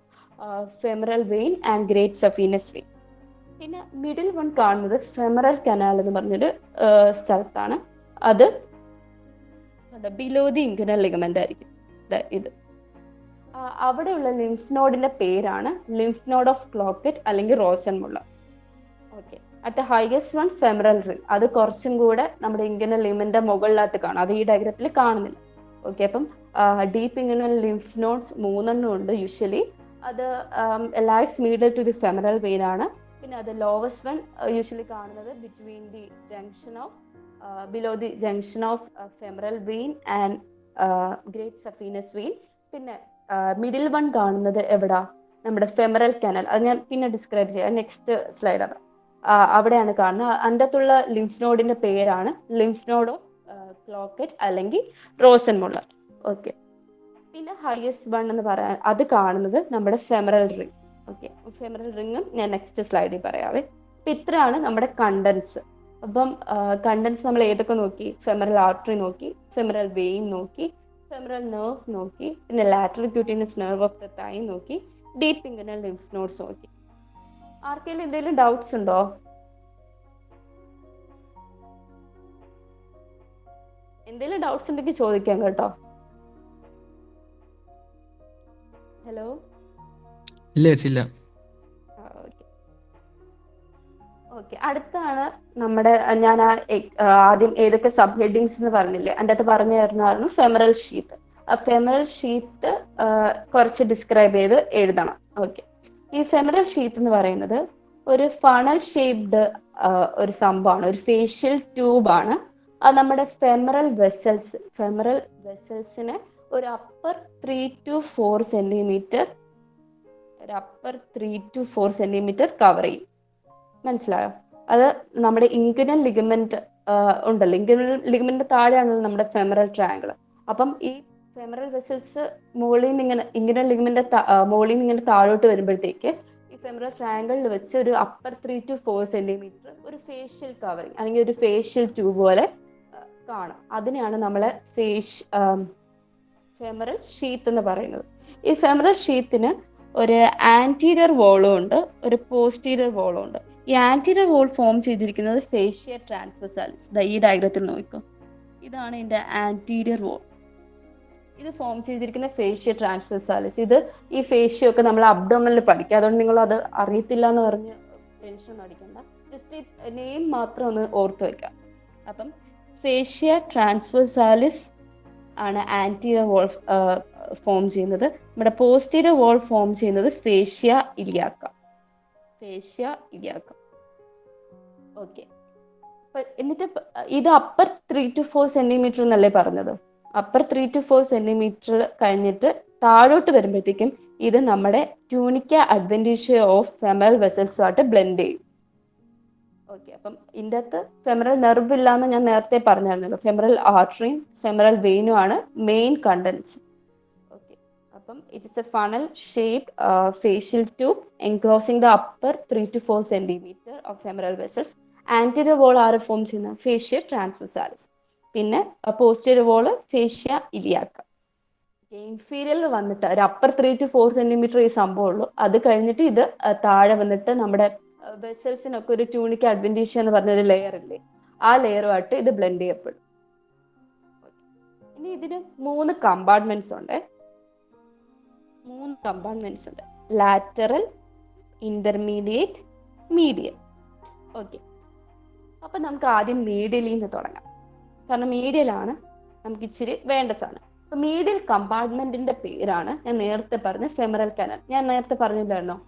femoral vein and great saphenous vein. പിന്നെ മിഡിൽ വൺ കാണുന്നത് ഫെമറൽ കനാൽ എന്ന് പറഞ്ഞൊരു സ്ഥലത്താണ്. അത് ബിലോ ദി ഇൻഗ്വനൽ ലിഗമെന്റ് ആയിരിക്കും. ഇത് അവിടെയുള്ള ലിംഫ് നോഡിന്റെ പേരാണ് ലിംഫ് നോഡ് ഓഫ് ക്ലോക്കറ്റ് അല്ലെങ്കിൽ Rosenmuller. Okay, at highest one femoral ring. അത് കുറച്ചും കൂടെ നമ്മുടെ ഇൻഗ്വനൽ ലിഗമെന്റിന്റെ മുകളിലായിട്ട് കാണും. അത് ഈ ഡയഗ്രത്തിൽ കാണുന്നില്ല. ഓക്കെ, അപ്പം ഡീപ്പ് ഇൻഗ്വനൽ ലിംഫ് നോഡ്സ് 3 ഉണ്ട് യൂഷ്വലി. അത് lies medial to the femoral vein ആണ്. പിന്നെ അത് ലോവസ്റ്റ് വൺ യൂഷ്വലി കാണുന്നത് between the junction of below the junction of femoral vein and great saphenous vein. പിന്നെ മിഡിൽ വൺ കാണുന്നത് എവിടാ, നമ്മുടെ ഫെമറൽ കനാൽ. അത് ഞാൻ പിന്നെ ഡിസ്ക്രൈബ് ചെയ്യാം, നെക്സ്റ്റ് സ്ലൈഡ്. അത് അവിടെയാണ് കാണുന്നത്. അതിൻ്റെ അകത്തുള്ള ലിംഫ് നോഡിന്റെ പേരാണ് ലിംഫ് നോഡ് ഓഫ് ക്ലോക്കറ്റ് അല്ലെങ്കിൽ റോസൻമുള്ളർ. ഓക്കെ, പിന്നെ ഹയസ്റ്റ് വൺ എന്ന് പറയാൻ അത് കാണുന്നത് നമ്മുടെ ഫെമറൽ റിംഗ്. ഓക്കെ, ഫെമറൽ റിംഗും ഞാൻ നെക്സ്റ്റ് സ്ലൈഡിൽ പറയാവേ. അപ്പം ഇത്രയാണ് നമ്മുടെ കണ്ടൻസ്. അപ്പം കണ്ടൻസ് നമ്മൾ ഏതൊക്കെ നോക്കി? ഫെമറൽ ആർട്ടറി നോക്കി, ഫെമറൽ വെയിൻ നോക്കി, ഫെമറൽ നെർവ് നോക്കി, പിന്നെ ലാറ്ററൽ ക്യൂട്ടീനസ് നെർവ് ഓഫ് ദ തൈ നോക്കി, ഡീപ്പ് ഇൻഗ്വിനൽ ലിംഫ് നോഡ്സ് നോക്കി. ആർക്കെങ്കിലും എന്തെങ്കിലും ഡൗട്ട്സ് ഉണ്ടോ? എന്തെങ്കിലും ഡൗട്ട്സ് ഉണ്ടെങ്കിൽ ചോദിക്കാം കേട്ടോ. ഹലോ. ഇല്ല ചേച്ചി ഇല്ല. ഓക്കെ, അടുത്താണ് നമ്മുടെ ഞാൻ ആദ്യം ഏതൊക്കെ സബ് ഹെഡിങ്സ് എന്ന് പറഞ്ഞില്ലേ, അതിൻ്റെ അകത്ത് പറഞ്ഞു തരുന്നതായിരുന്നു ഫെമറൽ ഷീത്ത്. ആ ഫെമറൽ ഷീത്ത് കുറച്ച് ഡിസ്ക്രൈബ് ചെയ്ത് എഴുതണം. ഓക്കെ, ഈ ഫെമറൽ ഷീത്ത് എന്ന് പറയുന്നത് ഒരു ഫണൽ ഷേപ്ഡ് ഒരു സംഭവമാണ്, ഒരു ഫേഷ്യൽ ട്യൂബാണ്. അത് നമ്മുടെ ഫെമറൽ വെസൽസിനെ ഒരു അപ്പർ 3 to 4 സെന്റിമീറ്റർ കവർ ചെയ്യും. മനസ്സിലായോ? അത് നമ്മുടെ ഇൻഗ്വിനൽ ലിഗമെന്റ് ഉണ്ടല്ലോ, ഇൻഗ്വിനൽ ലിഗമെന്റ് താഴെയാണല്ലോ നമ്മുടെ ഫെമറൽ ട്രയാങ്കിൾ. അപ്പം ഈ ഫെമറൽ വെസൽസ് മുകളിൽ നിന്ന് ഇങ്ങനെ ഇൻഗ്വിനൽ ലിഗമെന്റ് മുകളിൽ നിന്ന് ഇങ്ങനെ താഴോട്ട് വരുമ്പോഴത്തേക്ക് ഈ ഫെമറൽ ട്രയാങ്കിളിൽ വെച്ച് ഒരു അപ്പർ 3 to 4 സെന്റിമീറ്റർ ഒരു ഫേഷ്യൽ കവറിങ് അല്ലെങ്കിൽ ഒരു ഫേഷ്യൽ ട്യൂബ് പോലെ കാണും. അതിനെയാണ് നമ്മളെ ഫെമറൽ ഷീത്ത് എന്ന് പറയുന്നത്. ഈ ഫെമറൽ ഷീത്തിന് ഒരു ആന്റീരിയർ വോളും ഉണ്ട്, ഒരു പോസ്റ്റീരിയർ വോളും ഉണ്ട്. ഈ ആന്റീരിയർ വോൾ ഫോം ചെയ്തിരിക്കുന്നത് ഫേഷ്യ ട്രാൻസ്വേഴ്സാലിസ്. ഈ ഡയഗ്രത്തിൽ നോക്കും, ഇതാണ് ഇതിന്റെ ആന്റീരിയർ വോൾ. ഇത് ഫോം ചെയ്തിരിക്കുന്ന ഫേഷ്യ ട്രാൻസ്വേഴ്സാലിസ്. ഇത് ഈ ഫേഷ്യ ഒക്കെ നമ്മൾ അബ്ഡോമിനൽ പഠിക്കുക, അതുകൊണ്ട് നിങ്ങൾ അത് അറിയത്തില്ല എന്ന് പറഞ്ഞ് ടെൻഷൻ അടിക്കണ്ട. ജസ്റ്റ് ഈ നെയിം മാത്രം ഒന്ന് ഓർത്ത് വെക്കാം. അപ്പം ഫേഷ്യ ട്രാൻസ്വേഴ്സാലിസ് ആണ് ആന്റീരിയർ വോൾ ഫോം ചെയ്യുന്നത്. നമ്മുടെ പോസ്റ്റീരിയർ വോൾ ഫോം ചെയ്യുന്നത് ഫേഷ്യ ഇലിയാക്ക. ഓക്കെ, എന്നിട്ട് ഇത് അപ്പർ 3 to 4 സെന്റിമീറ്റർ എന്നല്ലേ പറഞ്ഞത്? അപ്പർ 3 to 4 സെന്റിമീറ്റർ കഴിഞ്ഞിട്ട് താഴോട്ട് വരുമ്പോഴത്തേക്കും ഇത് നമ്മുടെ ട്യൂണിക്ക അഡ്വെന്റീഷ്യ ഓഫ് ഫെമറൽ വെസൽസുമായിട്ട് ബ്ലെൻഡ് ചെയ്യും. ഓക്കെ, അപ്പം ഇതിൻ്റെ അകത്ത് ഫെമറൽ നെർവ് ഇല്ലാന്ന് ഞാൻ നേരത്തെ പറഞ്ഞായിരുന്നല്ലോ. ഫെമറൽ ആർട്ടറിയും ഫെമറൽ വെയിനും ആണ് മെയിൻ കണ്ടൻസ്. ഓക്കെ, അപ്പം it is a funnel shaped fascial tube enclosing the upper 3 to 4 centimetre of femoral vessels. Anterior wall ആര് ഫോം ചെയ്യുന്ന? Fascia transversalis. പിന്നെ പോസ്റ്റീരിയർ വോള് ഫേഷ്യ ഇലിയാക്ക. ഇൻഫീരിയറിൽ വന്നിട്ട് ഒരു അപ്പർ 3 to 4 സെന്റിമീറ്റർ ഈ സംഭവം ഉള്ളൂ. അത് കഴിഞ്ഞിട്ട് ഇത് താഴെ വന്നിട്ട് നമ്മുടെ വെസൽസിനൊക്കെ ഒരു ട്യൂണിക്ക അഡ്വെന്റീഷ്യ എന്ന് പറഞ്ഞൊരു ലെയർ ഇല്ലേ, ആ ലെയറുമായിട്ട് ഇത് ബ്ലെൻഡ് ചെയ്യപ്പെടും. ഇനി ഇതിന് 3 കമ്പാർട്ട്മെന്റ്സ് ഉണ്ട്. Lateral, intermediate, മീഡിയൽ. ഓക്കെ, അപ്പൊ നമുക്ക് ആദ്യം മീഡിയലിൽ നിന്ന് തുടങ്ങാം, കാരണം മീഡിയലാണ് നമുക്ക് ഇച്ചിരി വേണ്ട സാധനം. അപ്പൊ മീഡിയൽ കമ്പാർട്ട്മെന്റിന്റെ പേരാണ് ഞാൻ നേരത്തെ പറഞ്ഞ ഫെമറൽ കനാൽ. ഞാൻ നേരത്തെ പറഞ്ഞില്ലായിരുന്നോ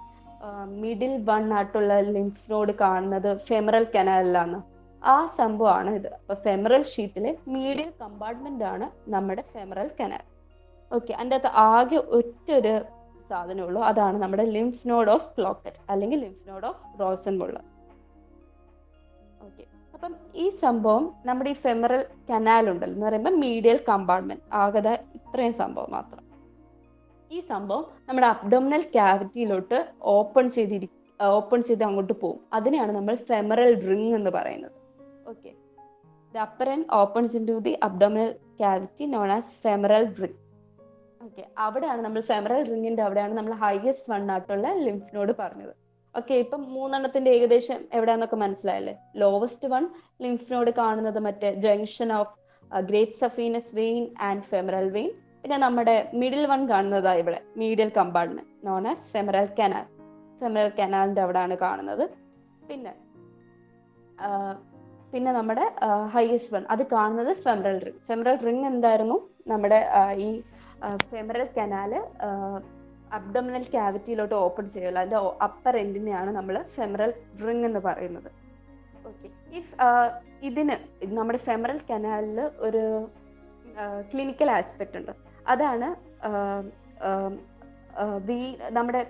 മിഡിൽ 1 ആയിട്ടുള്ള ലിംഫ് നോഡ് കാണുന്നത് ഫെമറൽ കനാലിലാണ്. ആ സംഭവമാണ് ഇത്. അപ്പൊ ഫെമറൽ ഷീത്തിലെ മീഡിയൽ കമ്പാർട്ട്മെന്റ് ആണ് നമ്മുടെ ഫെമറൽ കനാൽ. ഓക്കെ, അതിൻ്റെ അകത്ത് ആകെ ഒറ്റൊരു സാധനമുള്ളൂ, അതാണ് നമ്മുടെ ലിംഫ് നോഡ് ഓഫ് ക്ലോക്കറ്റ് അല്ലെങ്കിൽ ലിംഫ് നോഡ് ഓഫ് റോസൻബുള്ള. ഓക്കെ, അപ്പം ഈ സംഭവം നമ്മുടെ ഈ ഫെമറൽ കനാൽ ഉണ്ടല്ലോ എന്ന് പറയുമ്പോൾ മീഡിയൽ കമ്പാർട്ട്മെന്റ് ആകത ഇത്രയും സംഭവം മാത്രം. ഈ സംഭവം നമ്മുടെ അബ്ഡോമിനൽ ക്യാവിറ്റിയിലോട്ട് ഓപ്പൺ ചെയ്ത് അങ്ങോട്ട് പോകും. അതിനെയാണ് നമ്മൾ ഫെമറൽ റിംഗ് എന്ന് പറയുന്നത്. Okay, the upper end opens into the abdominal cavity known as femoral ring. Okay, അവിടെയാണ് നമ്മൾ ഫെമറൽ റിംഗിന്റെ അവിടെയാണ് നമ്മൾ ഹൈയസ്റ്റ് 1 ആയിട്ടുള്ള ലിംഫ് നോഡ് പറഞ്ഞത്. ഓക്കെ, ഇപ്പം 3 ഏകദേശം എവിടെയാണെന്നൊക്കെ മനസ്സിലായല്ലേ? ലോവസ്റ്റ് 1 ലിംഫ് നോഡ് കാണുന്നത് മറ്റേ junction of great saphenous vein and femoral vein. പിന്നെ നമ്മുടെ മിഡിൽ 1 കാണുന്നതാണ് ഇവിടെ medial compartment known as femoral canal. Femoral കനാലിന്റെ അവിടെയാണ് കാണുന്നത്. പിന്നെ നമ്മുടെ ഹൈയസ്റ്റ് 1 അത് കാണുന്നത് ഫെമറൽ റിംഗ്. ഫെമറൽ റിംഗ് എന്തായിരുന്നു? നമ്മുടെ ഈ ഫെമറൽ കനാല് അബ്ഡോമിനൽ ക്യാവിറ്റിയിലോട്ട് ഓപ്പൺ ചെയ്യുമല്ലോ, അതിന്റെ അപ്പർ എൻഡിനെയാണ് നമ്മൾ ഫെമറൽ റിംഗ് എന്ന് പറയുന്നത്. ഓക്കെ, ഇതിന് നമ്മുടെ ഫെമറൽ കനാലിൽ ഒരു ക്ലിനിക്കൽ ആസ്പെക്ട് ഉണ്ട്. അതാണ് നമ്മുടെ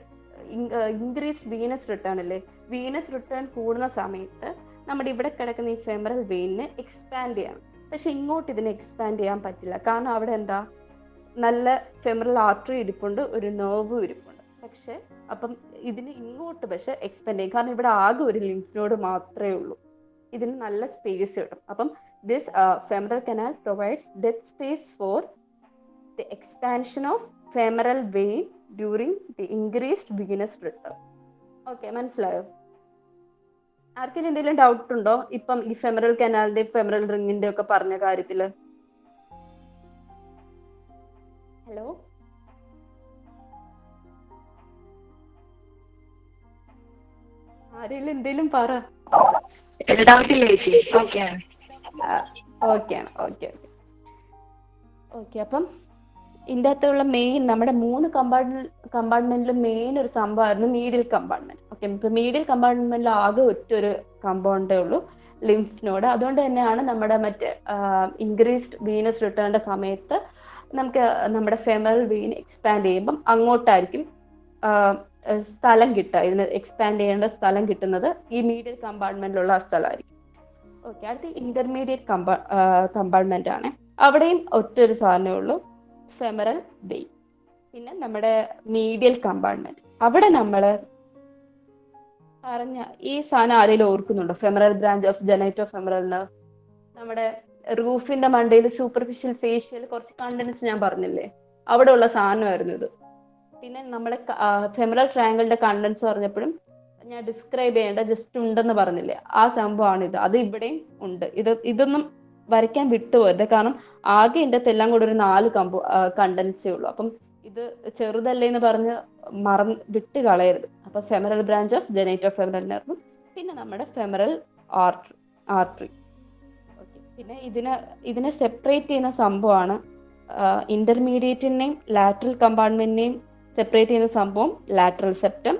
ഇൻക്രീസ്ഡ് വീനസ് റിട്ടേൺ അല്ലേ. വീനസ് റിട്ടേൺ കൂടുന്ന സമയത്ത് നമ്മുടെ ഇവിടെ കിടക്കുന്ന ഈ ഫെമറൽ വെയിനിന് എക്സ്പാൻഡ് ചെയ്യണം. പക്ഷെ ഇങ്ങോട്ട് ഇതിനെ എക്സ്പാൻഡ് ചെയ്യാൻ പറ്റില്ല, കാരണം അവിടെ എന്താ നല്ല ഫെമറൽ ആർട്ടറി ഇരിപ്പുണ്ട്, ഒരു നെർവും ഇരിപ്പുണ്ട്. പക്ഷെ അപ്പം ഇതിന് ഇങ്ങോട്ട് പക്ഷെ എക്സ്പാൻഡ് ചെയ്യും, കാരണം ഇവിടെ ആകെ ഒരു ലിംഫ് നോഡ് മാത്രമേ ഉള്ളൂ. ഇതിന് നല്ല സ്പേസ് കിട്ടും. അപ്പം this femoral canal provides dead space for the expansion of femoral vein during the increased venous return. Okay, മനസ്സിലായോ? ആർക്കും എന്തെങ്കിലും ഡൗട്ട് ഉണ്ടോ ഇപ്പം ഈ ഫെമറൽ കനാലിന്റെ ഫെമറൽ റിങ്ങിന്റെ ഒക്കെ പറഞ്ഞ കാര്യത്തില്? ഹലോ, ആരെങ്കിലും എന്തേലും പറ. ഡൗട്ടില്ല ചേച്ചി, ഓക്കെയാണ്. ഓക്കെയാണ്. Okay okay okay. അപ്പം ഇതിൻ്റെ അകത്തുള്ള മെയിൻ നമ്മുടെ 3 കമ്പാർട്ട്മെന്റിൽ മെയിൻ ഒരു സംഭവമായിരുന്നു മീഡിയൽ കമ്പാർട്ട്മെന്റ്. ഓക്കെ, ഇപ്പൊ മീഡിയൽ കമ്പാർട്ട്മെന്റിൽ ആകെ ഒറ്റൊരു കമ്പൗണ്ടേ ഉള്ളൂ, ലിംഫ് നോഡ്. അതുകൊണ്ട് തന്നെയാണ് നമ്മുടെ മറ്റേ ഇൻക്രീസ്ഡ് വീനസ് റിട്ടേണിന്റെ സമയത്ത് നമുക്ക് നമ്മുടെ ഫെമറൽ വെയിൻ എക്സ്പാൻഡ് ചെയ്യുമ്പം അങ്ങോട്ടായിരിക്കും സ്ഥലം കിട്ടുക. ഇതിന് എക്സ്പാൻഡ് ചെയ്യേണ്ട സ്ഥലം കിട്ടുന്നത് ഈ മീഡിയൽ കമ്പാർട്ട്മെന്റിലുള്ള ആ സ്ഥലമായിരിക്കും. ഓക്കെ, അടുത്ത ഇന്റർമീഡിയറ്റ് കമ്പാർട്ട്മെന്റ് ആണ്. അവിടെയും ഒറ്റൊരു സാധനമേ ഉള്ളൂ, ഫെമറൽ വെയിൻ. പിന്നെ നമ്മുടെ മീഡിയൽ കമ്പാർട്ട്മെന്റ്, അവിടെ നമ്മൾ പറഞ്ഞ ഈ സാധനം ആരെങ്കിലും ഓർക്കുന്നുണ്ടോ? ഫെമറൽ ബ്രാഞ്ച് ഓഫ് ജനൈറ്റോ ഫെമറലിന് നമ്മുടെ റൂഫിന്റെ മണ്ടയിൽ സൂപ്പർഫിഷ്യൽ ഫേഷ്യൽ കുറച്ച് കണ്ടൻസ് ഞാൻ പറഞ്ഞില്ലേ, അവിടെ ഉള്ള സാധനമായിരുന്നു ഇത്. പിന്നെ നമ്മുടെ ഫെമറൽ ട്രയാങ്കിളിന്റെ കണ്ടൻസ് പറഞ്ഞപ്പോഴും ഞാൻ ഡിസ്ക്രൈബ് ചെയ്യേണ്ട ജസ്റ്റ് ഉണ്ടെന്ന് പറഞ്ഞില്ലേ, ആ സംഭവമാണ് ഇത്. അത് ഇവിടെയും ഉണ്ട്. ഇതൊന്നും വരയ്ക്കാൻ വിട്ടുപോയത്, കാരണം ആകെ ഇതിൻ്റെ അകത്തെല്ലാം കൂടെ ഒരു 4 കണ്ടൻസേ ഉള്ളൂ. അപ്പം ഇത് ചെറുതല്ലേ എന്ന് പറഞ്ഞ് വിട്ട് കളയരുത്. അപ്പൊ ഫെമറൽ ബ്രാഞ്ച് ഓഫ് ജനൈറ്റോ ഫെമറൽ നെർവും പിന്നെ നമ്മുടെ ഫെമറൽ ആർട്ടറി. ഓക്കെ, പിന്നെ ഇതിനെ സെപ്പറേറ്റ് ചെയ്യുന്ന സംഭവമാണ് ഇന്റർമീഡിയറ്റിനെയും ലാറ്ററൽ കമ്പാർട്ട്മെന്റിനെയും സെപ്പറേറ്റ് ചെയ്യുന്ന സംഭവം ലാറ്ററൽ സെപ്റ്റം.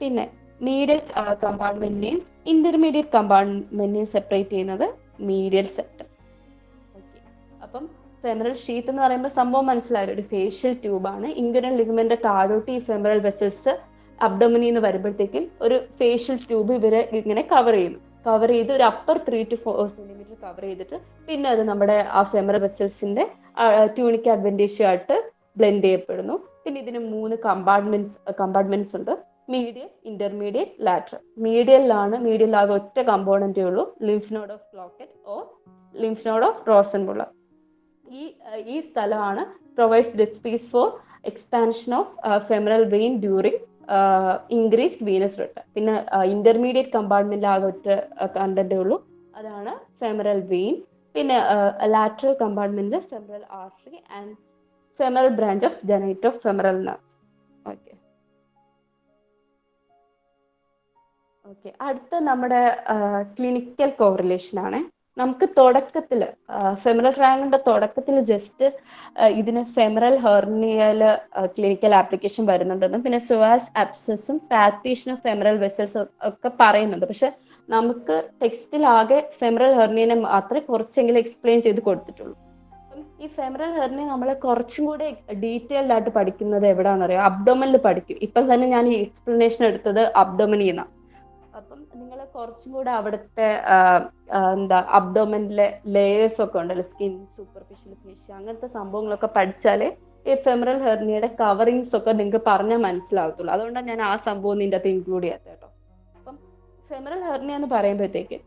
പിന്നെ മീഡിയൽ കമ്പാർട്ട്മെന്റിനെയും ഇന്റർമീഡിയറ്റ് കമ്പാർട്ട്മെന്റിനെയും സെപ്പറേറ്റ് ചെയ്യുന്നത് മീഡിയൽ സെപ്റ്റം. ഓക്കെ, അപ്പം ഫെമറൽ ഷീത്ത് എന്ന് പറയുമ്പോൾ സംഭവം മനസ്സിലായോ, ഒരു ഫേഷ്യൽ ട്യൂബാണ്. ഇൻഗ്വിനൽ ലിഗമെന്റ് താഴോട്ട് ഈ ഫെമറൽ വെസൽസ് അബ്ഡോമിനിൽ നിന്ന് വരുമ്പോഴത്തേക്കും ഒരു ഫേഷ്യൽ ട്യൂബ് ഇവരെ ഇങ്ങനെ കവർ ചെയ്ത് ഒരു അപ്പർ 3 to 4 സെന്റിമീറ്റർ കവർ ചെയ്തിട്ട് പിന്നെ അത് നമ്മുടെ ആ ഫെമറൽ വെസൽസിന്റെ ട്യൂണിക് അഡ്വന്റേജ് ആയിട്ട് ബ്ലെൻഡ് ചെയ്യപ്പെടുന്നു. പിന്നെ ഇതിന് 3 കമ്പാർട്ട്മെന്റ്സ് ഉണ്ട്, മീഡിയൽ, ഇന്റർമീഡിയറ്റ്, ലാറ്ററൽ. മീഡിയലിലാകെ ഒറ്റ കമ്പോണന്റേ ഉള്ളൂ, lymph node of Cloquet or lymph node of Rosenmuller. ഈ സ്ഥലമാണ് provides the space for expansion of femoral vein during increased venous return. പിന്നെ ഇന്റർമീഡിയറ്റ് കമ്പാർട്ട്മെന്റിൽ ആകെ ഒറ്റ കണ്ടന്റേ ഉള്ളൂ, അതാണ് ഫെമറൽ വെയിൻ. പിന്നെ ലാറ്ററൽ കമ്പാർട്ട്മെന്റിൽ femoral artery and femoral branch of genitofemoral nerve. Okay, അടുത്ത നമ്മുടെ ക്ലിനിക്കൽ കോറിലേഷൻ ആണ്. നമുക്ക് തുടക്കത്തിൽ ഫെമറൽ ട്രയാങ്കിളിന്റെ തുടക്കത്തിൽ ജസ്റ്റ് ഇതിന് ഫെമറൽ ഹെർണിയയില് ക്ലിനിക്കൽ ആപ്ലിക്കേഷൻ വരുന്നുണ്ടെന്നും പിന്നെ Suvas അബ്സസും palpation of femoral vessels ഒക്കെ പറയുന്നുണ്ട്. പക്ഷെ നമുക്ക് ടെക്സ്റ്റിൽ ആകെ ഫെമറൽ ഹെർണിയനെ മാത്രമേ കുറച്ചെങ്കിലും എക്സ്പ്ലെയിൻ ചെയ്ത് കൊടുത്തിട്ടുള്ളൂ. ഈ ഫെമറൽ ഹെർണിയ നമ്മൾ കുറച്ചും കൂടെ ഡീറ്റെയിൽഡ് ആയിട്ട് പഠിക്കുന്നത് എവിടെയാണെന്നറിയാം, അബ്ഡോമനിൽ പഠിക്കും. ഇപ്പം തന്നെ ഞാൻ ഈ എക്സ്പ്ലനേഷൻ എടുത്തത് അബ്ഡോമനിൽ നിന്നാണ്. അപ്പം നിങ്ങൾ കുറച്ചും കൂടെ അവിടുത്തെ അബ്ഡോമനിലെ ലേയേഴ്സ് ഒക്കെ ഉണ്ടല്ലോ, സ്കിൻ, സൂപ്പർഫിഷ്യൽ ഫേഷ്യ, അങ്ങനത്തെ സംഭവങ്ങളൊക്കെ പഠിച്ചാലേ ഈ ഫെമറൽ ഹെർണിയയുടെ കവറിങ്സ് ഒക്കെ നിങ്ങൾക്ക് പറഞ്ഞാൽ മനസ്സിലാവത്തുള്ളൂ. അതുകൊണ്ടാണ് ഞാൻ ആ സംഭവം ഇതിൻ്റെ അകത്ത് ഇൻക്ലൂഡ് ചെയ്യാത്തത് കേട്ടോ. അപ്പം ഫെമറൽ ഹെർണിയ എന്ന് പറയുമ്പോഴത്തേക്ക്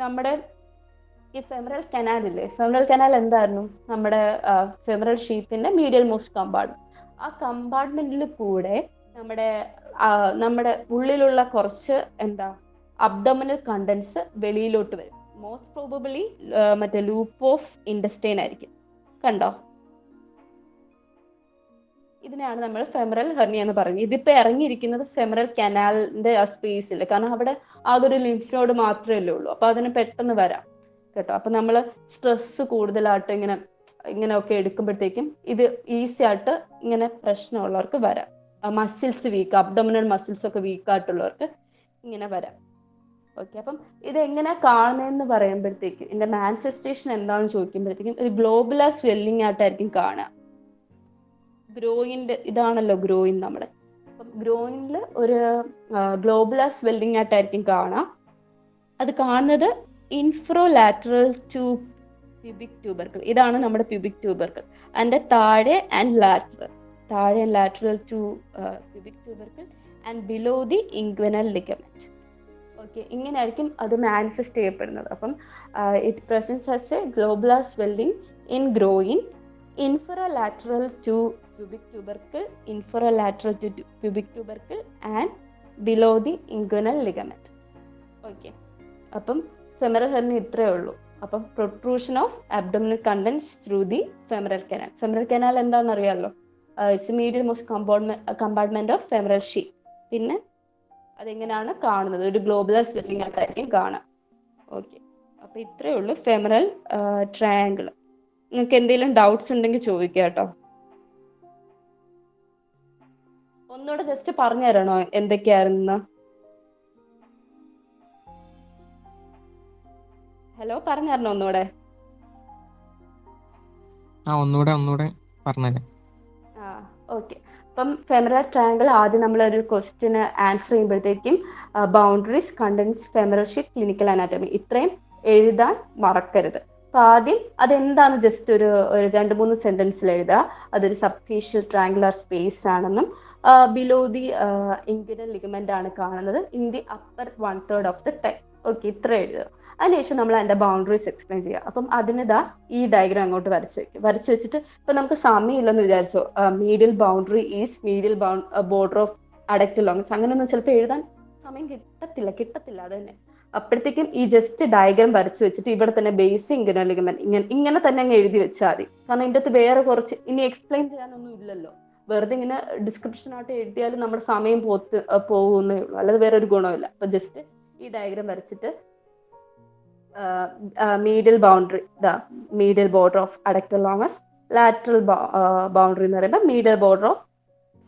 നമ്മുടെ ഈ ഫെമറൽ കനാലില്ലേ, ഫെമറൽ കനാൽ എന്തായിരുന്നു? നമ്മുടെ ഫെമറൽ ഷീത്തിന്റെ മീഡിയൽ മോസ്റ്റ് കമ്പാർട്ട്മെന്റ്. ആ കമ്പാർട്ട്മെന്റിൽ കൂടെ നമ്മുടെ ഉള്ളിലുള്ള കുറച്ച് അബ്ഡോമിനൽ കണ്ടൻസ് വെളിയിലോട്ട് വരും. മോസ്റ്റ് പ്രോബബിളി മറ്റേ ലൂപ്പ് ഓഫ് ഇൻഡസ്റ്റൈൻ ആയിരിക്കും. കണ്ടോ, ഇതിനെയാണ് നമ്മൾ ഫെമറൽ ഹെർണിയ എന്ന് പറയുന്നത്. ഇതിപ്പോ ഇറങ്ങിയിരിക്കുന്നത് ഫെമറൽ കനാലിന്റെ ആ സ്പേസിൽ, കാരണം അവിടെ ആകെ ഒരു ലിംഫ് നോഡ് മാത്രമേ ഉള്ളൂ. അപ്പൊ അതിന് പെട്ടെന്ന് വരാം കേട്ടോ. അപ്പൊ നമ്മൾ സ്ട്രെസ് കൂടുതലായിട്ട് ഇങ്ങനെയൊക്കെ എടുക്കുമ്പോഴത്തേക്കും ഇത് ഈസി ആയിട്ട് ഇങ്ങനെ പ്രശ്നമുള്ളവർക്ക് വരാം. മസിൽസ് വീക്ക്, അബ്ഡോമിനൽ മസിൽസ് ഒക്കെ വീക്കായിട്ടുള്ളവർക്ക് ഇങ്ങനെ വരാം. ഓക്കെ, അപ്പം ഇത് എങ്ങനെ കാണുന്നതെന്ന് പറയുമ്പോഴത്തേക്കും ഇതിന്റെ മാനിഫെസ്റ്റേഷൻ എന്താണെന്ന് ചോദിക്കുമ്പോഴത്തേക്കും ഒരു ഗ്ലോബുലാർ സ്വെല്ലിംഗ് ആയിട്ടായിരിക്കും കാണുക. ഗ്രോയിൻ്റെ ഇതാണല്ലോ ഗ്രോയിൻ നമ്മുടെ, അപ്പം ഗ്രോയിനിൽ ഒരു ഗ്ലോബുലാർ സ്വെല്ലിംഗ് ആയിട്ടായിരിക്കും കാണുക. അത് കാണുന്നത് ഇൻഫ്രോലാറ്ററൽ ടു പ്യൂബിക് ട്യൂബർക്കിൾ. ഇതാണ് നമ്മുടെ പ്യൂബിക് ട്യൂബർക്കിൾ. അതിൻ്റെ താഴെ and lateral to pubic tubercle and below the inguinal ligament. Okay, ഇങ്ങനെയായിരിക്കും അത് മാനിഫെസ്റ്റ് ചെയ്യപ്പെടുന്നത്. അപ്പം it presents as a globular swelling in groin inferolateral to pubic tubercle, inferolateral to pubic tubercle and below the inguinal ligament. Okay, അപ്പം femoral hernia ഇത്രയേ ഉള്ളൂ. അപ്പം protrusion of abdominal contents through the femoral canal. Femoral canal എന്താണെന്ന് അറിയാമല്ലോ, it's medial most compartment of femoral sheath. പിന്നെ അതെങ്ങനെയാണ് കാണുന്നത്, ഒരു ഗ്ലോബുലർ സ്വെല്ലിംഗ് ആയിട്ടായിരിക്കും കാണാം. ഓക്കെ, അപ്പം ഇത്രയേ ഉള്ളൂ ഫെമറൽ ട്രയാങ്കിൾ. നിങ്ങൾക്ക് എന്തെങ്കിലും ഡൗട്ട്സ് ഉണ്ടെങ്കിൽ ചോദിക്കാം കേട്ടോ. ഒന്നുകൂടെ ജസ്റ്റ് പറഞ്ഞു തരണോ എന്തൊക്കെയായിരുന്നു? ഹലോ, പറഞ്ഞു തരണോ ഒന്നുകൂടെ? ഒന്നുകൂടെ പറഞ്ഞുതരാം. ഓക്കെ. അപ്പം ഫെമറൽ ട്രയാങ്കിൾ ആദ്യം നമ്മളൊരു ക്വസ്റ്റിന് ആൻസർ ചെയ്യുമ്പോഴത്തേക്കും boundaries, contents, femoral sheath, clinical anatomy ഇത്രയും എഴുതാൻ മറക്കരുത്. അപ്പം ആദ്യം അതെന്താന്ന് ജസ്റ്റ് ഒരു 2-3 സെന്റൻസിൽ എഴുതുക. അതൊരു സബ്ഫേഷ്യൽ ട്രയാങ്കുലർ സ്പേസ് ആണെന്നും ബിലോ ദി ഇൻഗ്വിനൽ ലിഗമെന്റ് ആണ് കാണുന്നത് in the upper 1/3 of the thigh. Okay, ഇത്ര എഴുതുക. അതിനുശേഷം നമ്മൾ അതിൻ്റെ ബൗണ്ടറീസ് എക്സ്പ്ലെയിൻ ചെയ്യുക. അപ്പം അതിനിതാ ഈ ഡയഗ്രാം അങ്ങോട്ട് വരച്ച് വെച്ചിട്ട് ഇപ്പം നമുക്ക് സമയമില്ലെന്ന് വിചാരിച്ചോ, medial boundary is medial border of adductor longus, അങ്ങനെയൊന്നും ചിലപ്പോൾ എഴുതാൻ സമയം കിട്ടത്തില്ല. അത് തന്നെ അപ്പോഴത്തേക്കും ഈ ജസ്റ്റ് ഡയഗ്രാം വരച്ച് വെച്ചിട്ട് ഇവിടെ തന്നെ ബേസ്, ഇൻഗ്വിനൽ ലിഗമെന്റ് ഇങ്ങനെ തന്നെ അങ്ങ് എഴുതി വെച്ചാൽ മതി. കാരണം ഇതിൻ്റെ അകത്ത് വേറെ കുറച്ച് ഇനി എക്സ്പ്ലെയിൻ ചെയ്യാനൊന്നും ഇല്ലല്ലോ. വെറുതെ ഇങ്ങനെ ഡിസ്ക്രിപ്ഷനായിട്ട് എഴുതിയാലും നമ്മുടെ സമയം പോകുന്നേ ഉള്ളൂ, അല്ലാതെ വേറെ ഒരു ഗുണമില്ല. അപ്പൊ ജസ്റ്റ് ഈ ഡയഗ്രാം വരച്ചിട്ട് medial boundary, medial border of adductor longus, lateral boundary എന്ന് പറയുമ്പോൾ മീഡിയൽ ബോർഡർ ഓഫ്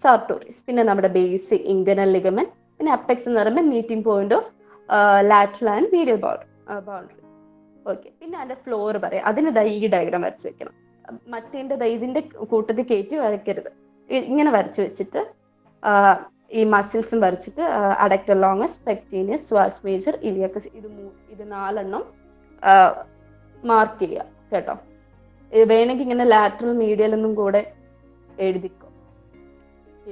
സാർട്ടോറിയസ്, പിന്നെ നമ്മുടെ ബേസ്, ഇൻഗ്വിനൽ ലിഗമെന്റ്, പിന്നെ അപ്പെക്സ് എന്ന് പറയുമ്പോൾ meeting point of lateral and medial boundary. Okay, പിന്നെ അതിന്റെ ഫ്ലോർ പറയാം. അതിന് ഈ ഡയഗ്രാം വരച്ച് വെക്കണം. മറ്റേന്റെ ഇതിന്റെ കൂട്ടത്തിൽ കയറ്റി വരയ്ക്കരുത്. ഇങ്ങനെ വരച്ച് വെച്ചിട്ട് ഈ മസിൽസും വരച്ചിട്ട് അഡക്ടൽ ലോങ്ങസ്, പെക്ടീനിയസ്, വാസ് മേജർ, ഇലിയക്കസ്, ഇത് 4 മാർക്ക് ചെയ്യുക കേട്ടോ. വേണമെങ്കിൽ ഇങ്ങനെ ലാറ്ററൽ, മീഡിയൽ എന്നും കൂടെ എഴുതിക്കോ.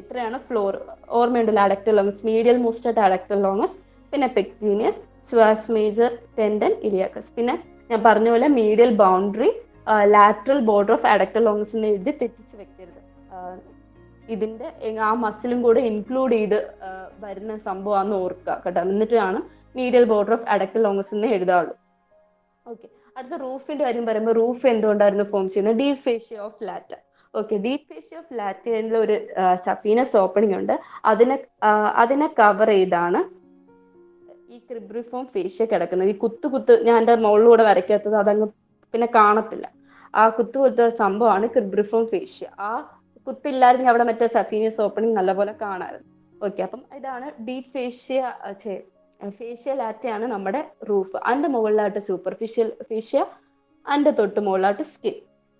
ഇത്രയാണ് ഫ്ലോർ. ഓർമ്മയുണ്ടല്ലോ, അഡക്ടൽ ലോങ്ങസ്, മീഡിയൽ മോസ്റ്റ് അഡക്ടൽ ലോങ്ങസ്, പിന്നെ പെക്ടീനിയസ്, സ്വാസ് മേജർ, ടെൻഡൻ, ഇലിയക്കസ്. പിന്നെ ഞാൻ പറഞ്ഞ പോലെ മീഡിയൽ boundary, lateral border of adductor ലോങ്ങസ് എന്ന് എഴുതി തെറ്റിച്ച് വെക്കരുത്. ഇതിന്റെ ആ മസിലും കൂടെ ഇൻക്ലൂഡ് ചെയ്ത് വരുന്ന സംഭവമാണെന്ന് ഓർക്കുക കേട്ടോ. എന്നിട്ടാണ് മീഡിയൽ ബോർഡർ ഓഫ് അഡക്ടൽ ലോങ്ങസ് എന്ന് എഴുതാവുള്ളൂ. ഓക്കെ, അടുത്ത റൂഫിന്റെ കാര്യം പറയുമ്പോൾ റൂഫ് എന്തുകൊണ്ടായിരുന്നു ഫോം ചെയ്യുന്നത്? Deep fascia of lata. Okay, deep fascia of ലാറ്റയിൽ ഒരു സഫീനസ് ഓപ്പണിംഗ് ഉണ്ട്. അതിനെ കവർ ചെയ്താണ് ഈ ക്രിബ്രിഫോം ഫേഷ്യ കിടക്കുന്നത്. ഈ കുത്ത് ഞാൻ എൻ്റെ മുകളിലൂടെ വരയ്ക്കാത്തത് അതങ്ങ് പിന്നെ കാണത്തില്ല. ആ കുത്ത് സംഭവമാണ് ക്രിബ്രിഫോം ഫേഷ്യ. ആ കുത്തില്ലായിരുന്നു അവിടെ മറ്റേ സഫീനിയസ് ഓപ്പണിംഗ് നല്ലപോലെ കാണാമായിരുന്നു. ഓക്കെ, അപ്പം ഇതാണ് ഡീപ് ഫേഷ്യ ലാറ്റയാണ് നമ്മുടെ റൂഫ്. അതിൻ്റെ മുകളിലായിട്ട് സൂപ്പർഫിഷ്യൽ ഫേഷ്യ, അതിൻ്റെ തൊട്ട് മുകളിലായിട്ട് സ്കിൻ.